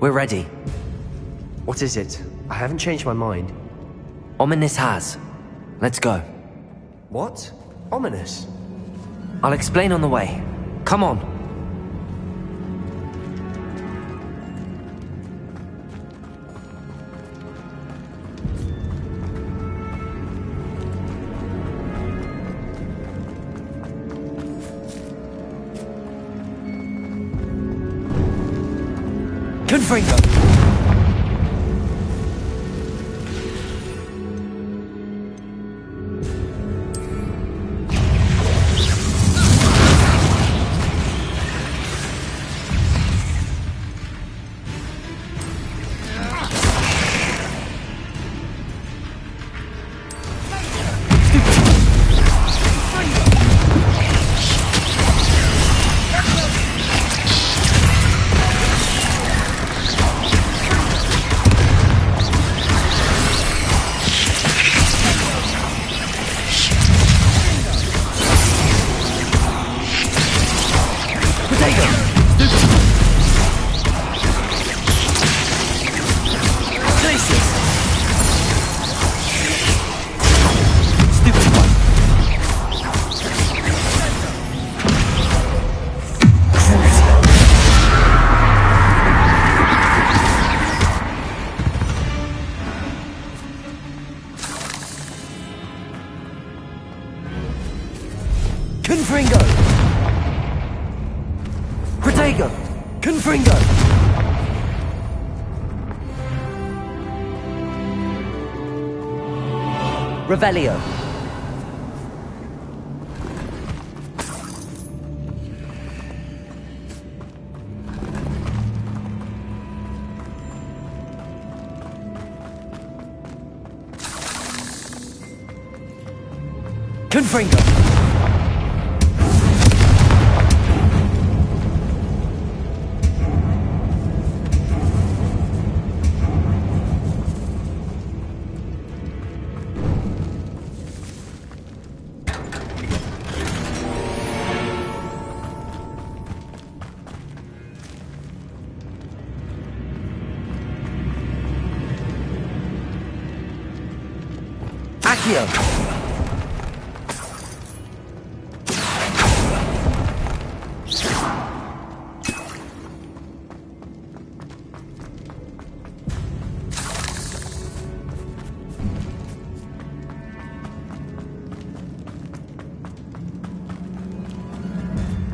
we're ready. What is it? I haven't changed my mind. Ominous has. Let's go. What? Ominous? I'll explain on the way. Come on. Confringo! Confringo! Protego! Confringo! Revelio! Confringo! Accio!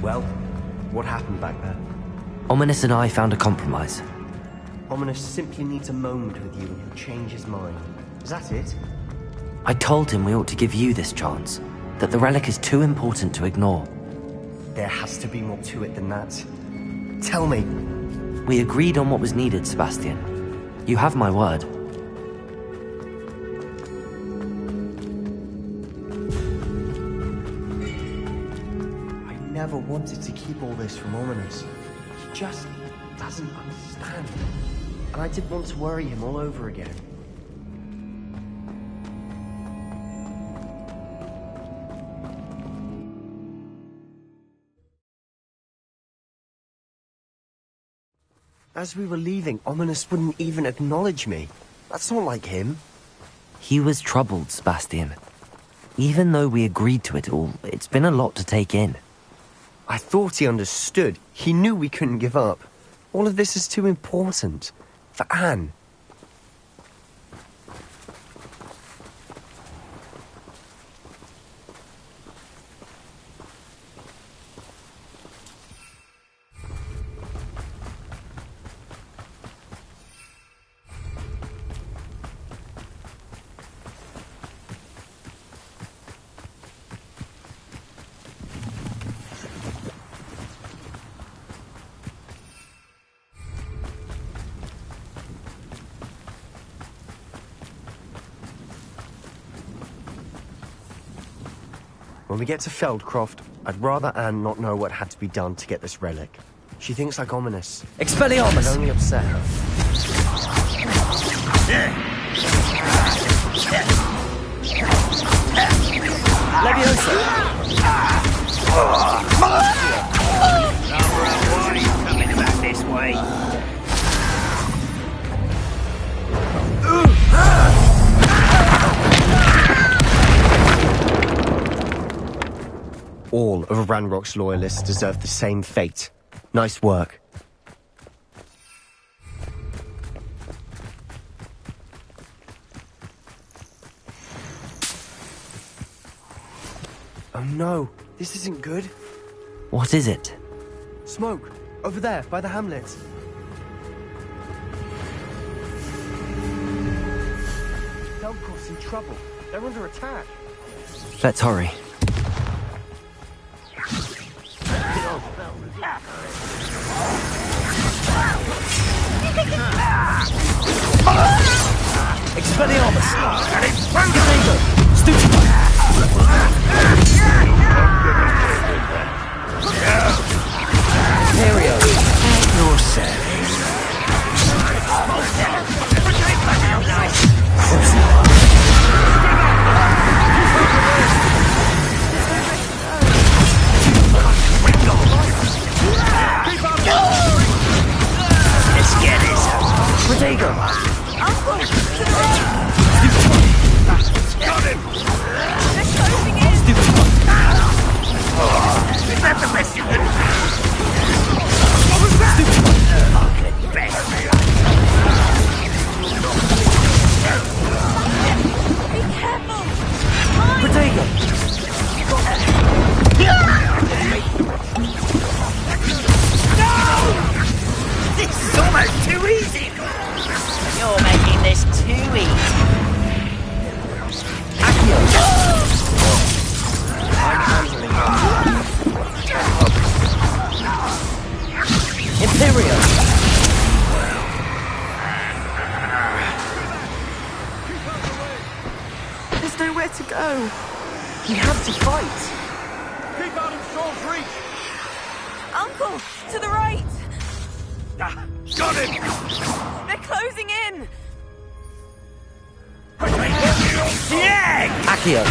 Well, what happened back there? Ominous and I found a compromise. Ominous simply needs a moment with you and he'll change his mind. Is that it? I told him we ought to give you this chance, that the relic is too important to ignore. There has to be more to it than that. Tell me. We agreed on what was needed, Sebastian. You have my word. I never wanted to keep all this from Ominous. He just doesn't understand. And I didn't want to worry him all over again. As we were leaving, Ominous wouldn't even acknowledge me. That's not like him. He was troubled, Sebastian. Even though we agreed to it all, it's been a lot to take in. I thought he understood. He knew we couldn't give up. All of this is too important. For Anne. When we get to Feldcroft, I'd rather Anne not know what had to be done to get this relic. She thinks like Ominous. Expelliarmus! I'd only upset her. all of Ranrock's loyalists deserve the same fate. Nice work. Oh no, this isn't good. What is it? Smoke, over there, by the hamlet. Feldcroft's in trouble. They're under attack. Let's hurry. Expelliarmus! Imperio! Your service. Let's get this. Protego! Got him! Is that the best you can do? Fucking best. Be careful! Protego! No! This is almost too easy. You're making this too easy. Imperio! There's nowhere to go. We have to fight! Keep out of Saul's reach! Uncle, to the right! Got him! They're closing in! Yeah! Accio!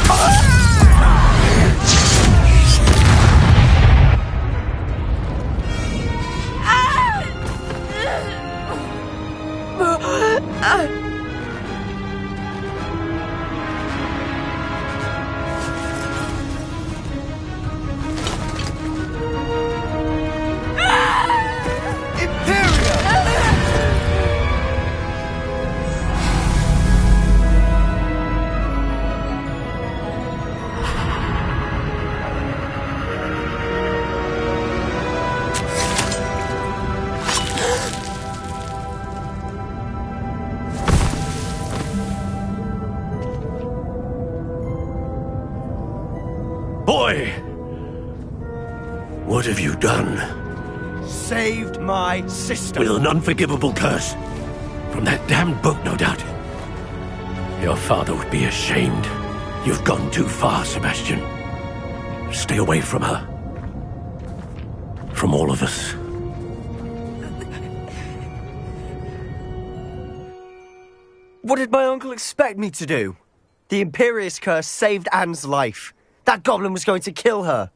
Boy! What have you done? Saved my sister. With an unforgivable curse. From that damned book, no doubt. Your father would be ashamed. You've gone too far, Sebastian. Stay away from her. From all of us. What did my uncle expect me to do? The Imperious curse saved Anne's life. That goblin was going to kill her.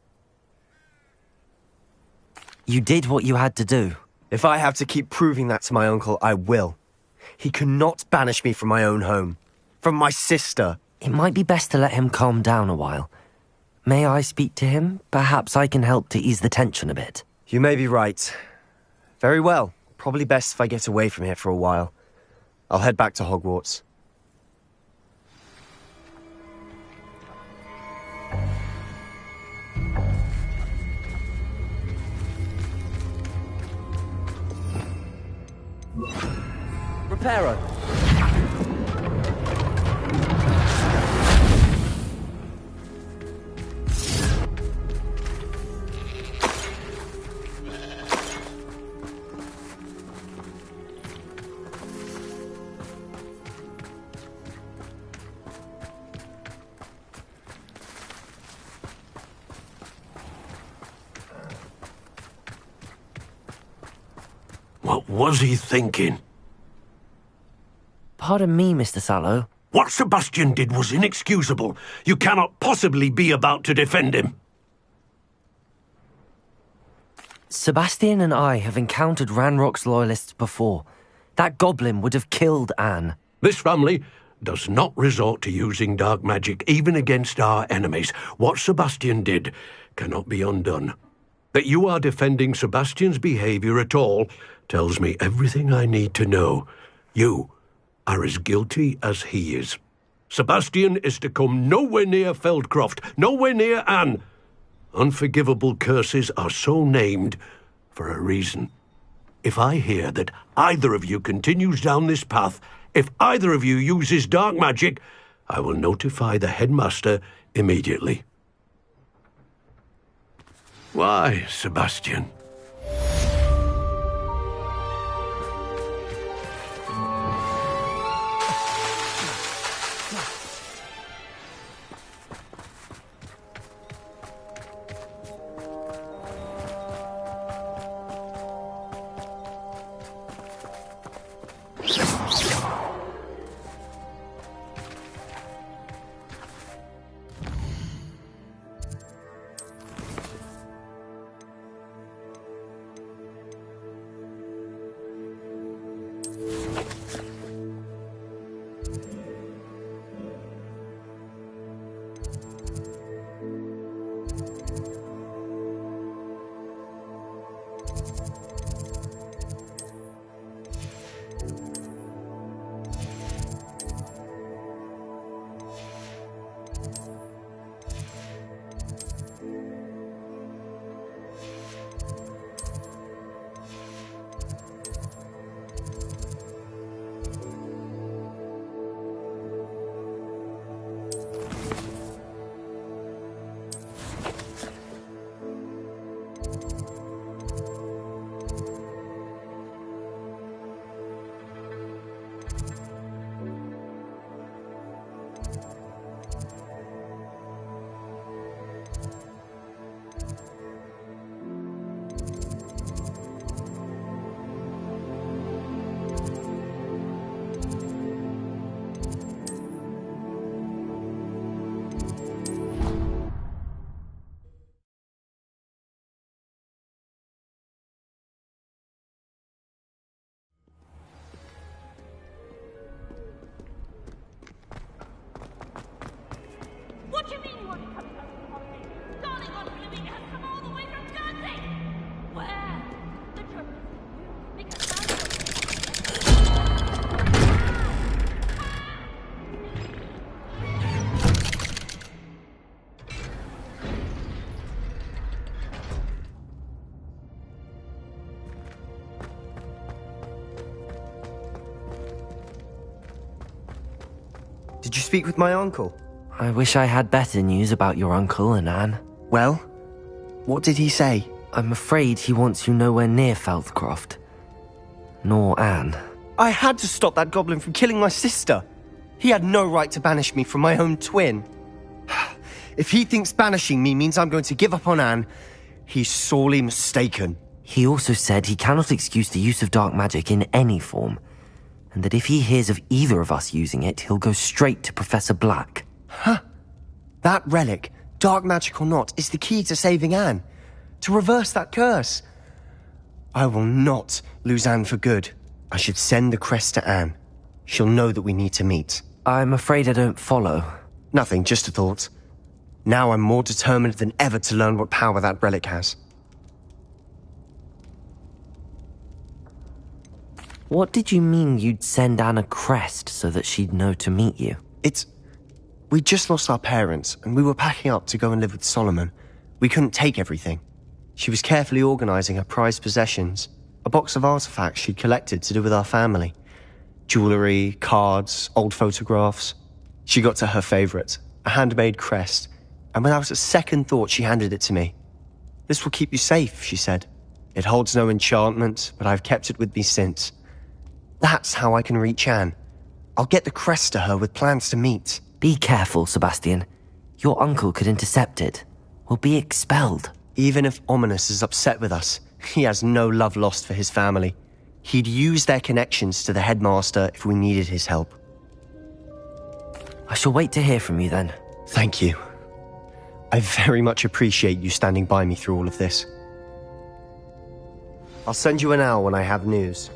You did what you had to do. If I have to keep proving that to my uncle, I will. He cannot banish me from my own home. From my sister. It might be best to let him calm down a while. May I speak to him? Perhaps I can help to ease the tension a bit. You may be right. Very well. Probably best if I get away from here for a while. I'll head back to Hogwarts. Reparo! What was he thinking? Pardon me, Mr. Sallow. What Sebastian did was inexcusable. You cannot possibly be about to defend him. Sebastian and I have encountered Ranrock's loyalists before. That goblin would have killed Anne. This family does not resort to using dark magic even against our enemies. What Sebastian did cannot be undone. That you are defending Sebastian's behavior at all tells me everything I need to know. You are as guilty as he is. Sebastian is to come nowhere near Feldcroft, nowhere near Anne. Unforgivable curses are so named for a reason. If I hear that either of you continues down this path, if either of you uses dark magic, I will notify the headmaster immediately. Why, Sebastian? What do you mean you won't be coming home for the holidays? Darling Aunt Wilhelmina has come all the way from Jersey! Where? The trouble is with you, because Did you speak with my uncle? I wish I had better news about your uncle and Anne. Well, what did he say? I'm afraid he wants you nowhere near Feldcroft. Nor Anne. I had to stop that goblin from killing my sister. He had no right to banish me from my own twin. If he thinks banishing me means I'm going to give up on Anne, he's sorely mistaken. He also said he cannot excuse the use of dark magic in any form, and that if he hears of either of us using it, he'll go straight to Professor Black. Huh. That relic, dark magic or not, is the key to saving Anne. To reverse that curse. I will not lose Anne for good. I should send the crest to Anne. She'll know that we need to meet. I'm afraid I don't follow. Nothing, just a thought. Now I'm more determined than ever to learn what power that relic has. What did you mean you'd send Anne a crest so that she'd know to meet you? We just lost our parents, and we were packing up to go and live with Solomon. We couldn't take everything. She was carefully organizing her prized possessions, a box of artifacts she'd collected to do with our family. Jewelry, cards, old photographs. She got to her favorite, a handmade crest, and without a second thought she handed it to me. This will keep you safe, she said. It holds no enchantment, but I've kept it with me since. That's how I can reach Anne. I'll get the crest to her with plans to meet. Be careful, Sebastian. Your uncle could intercept it. We'll be expelled. Even if Ominous is upset with us, he has no love lost for his family. He'd use their connections to the headmaster if we needed his help. I shall wait to hear from you then. Thank you. I very much appreciate you standing by me through all of this. I'll send you an owl when I have news.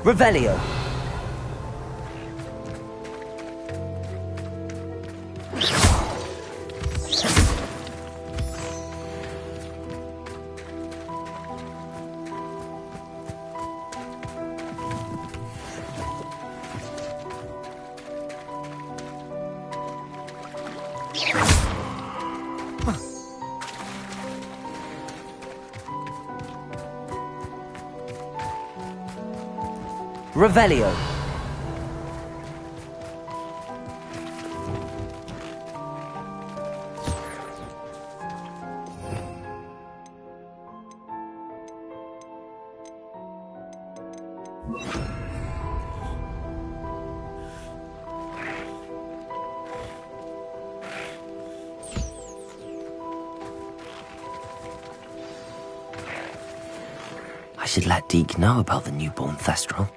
Revelio. Revelio. I should let Deke know about the newborn Thestral.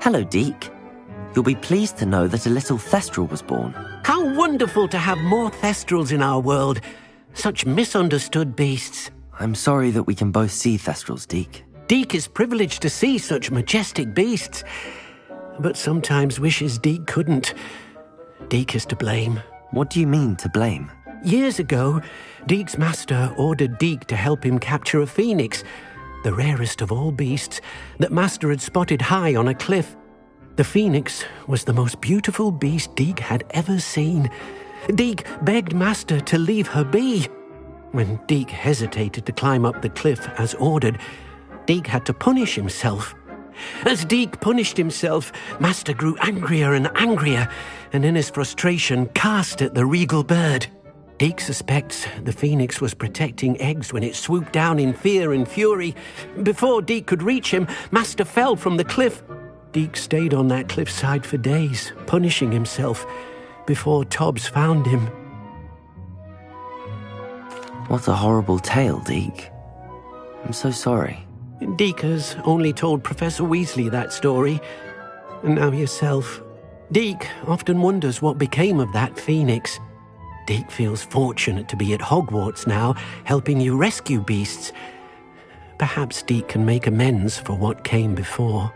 Hello, Deke. You'll be pleased to know that a little Thestral was born. How wonderful to have more Thestrals in our world. Such misunderstood beasts. I'm sorry that we can both see Thestrals, Deke. Deke is privileged to see such majestic beasts, but sometimes wishes Deke couldn't. Deke is to blame. What do you mean, to blame? Years ago, Deke's master ordered Deke to help him capture a phoenix, the rarest of all beasts, that Master had spotted high on a cliff. The phoenix was the most beautiful beast Deke had ever seen. Deke begged Master to leave her be. When Deke hesitated to climb up the cliff as ordered, Deke had to punish himself. As Deke punished himself, Master grew angrier and angrier, and in his frustration cast at the regal bird. Deke suspects the phoenix was protecting eggs when it swooped down in fear and fury. Before Deke could reach him, Master fell from the cliff. Deke stayed on that cliffside for days, punishing himself, before Tobbs found him. What a horrible tale, Deke. I'm so sorry. Deke has only told Professor Weasley that story, and now yourself. Deke often wonders what became of that phoenix. Deke feels fortunate to be at Hogwarts now, helping you rescue beasts. Perhaps Deke can make amends for what came before.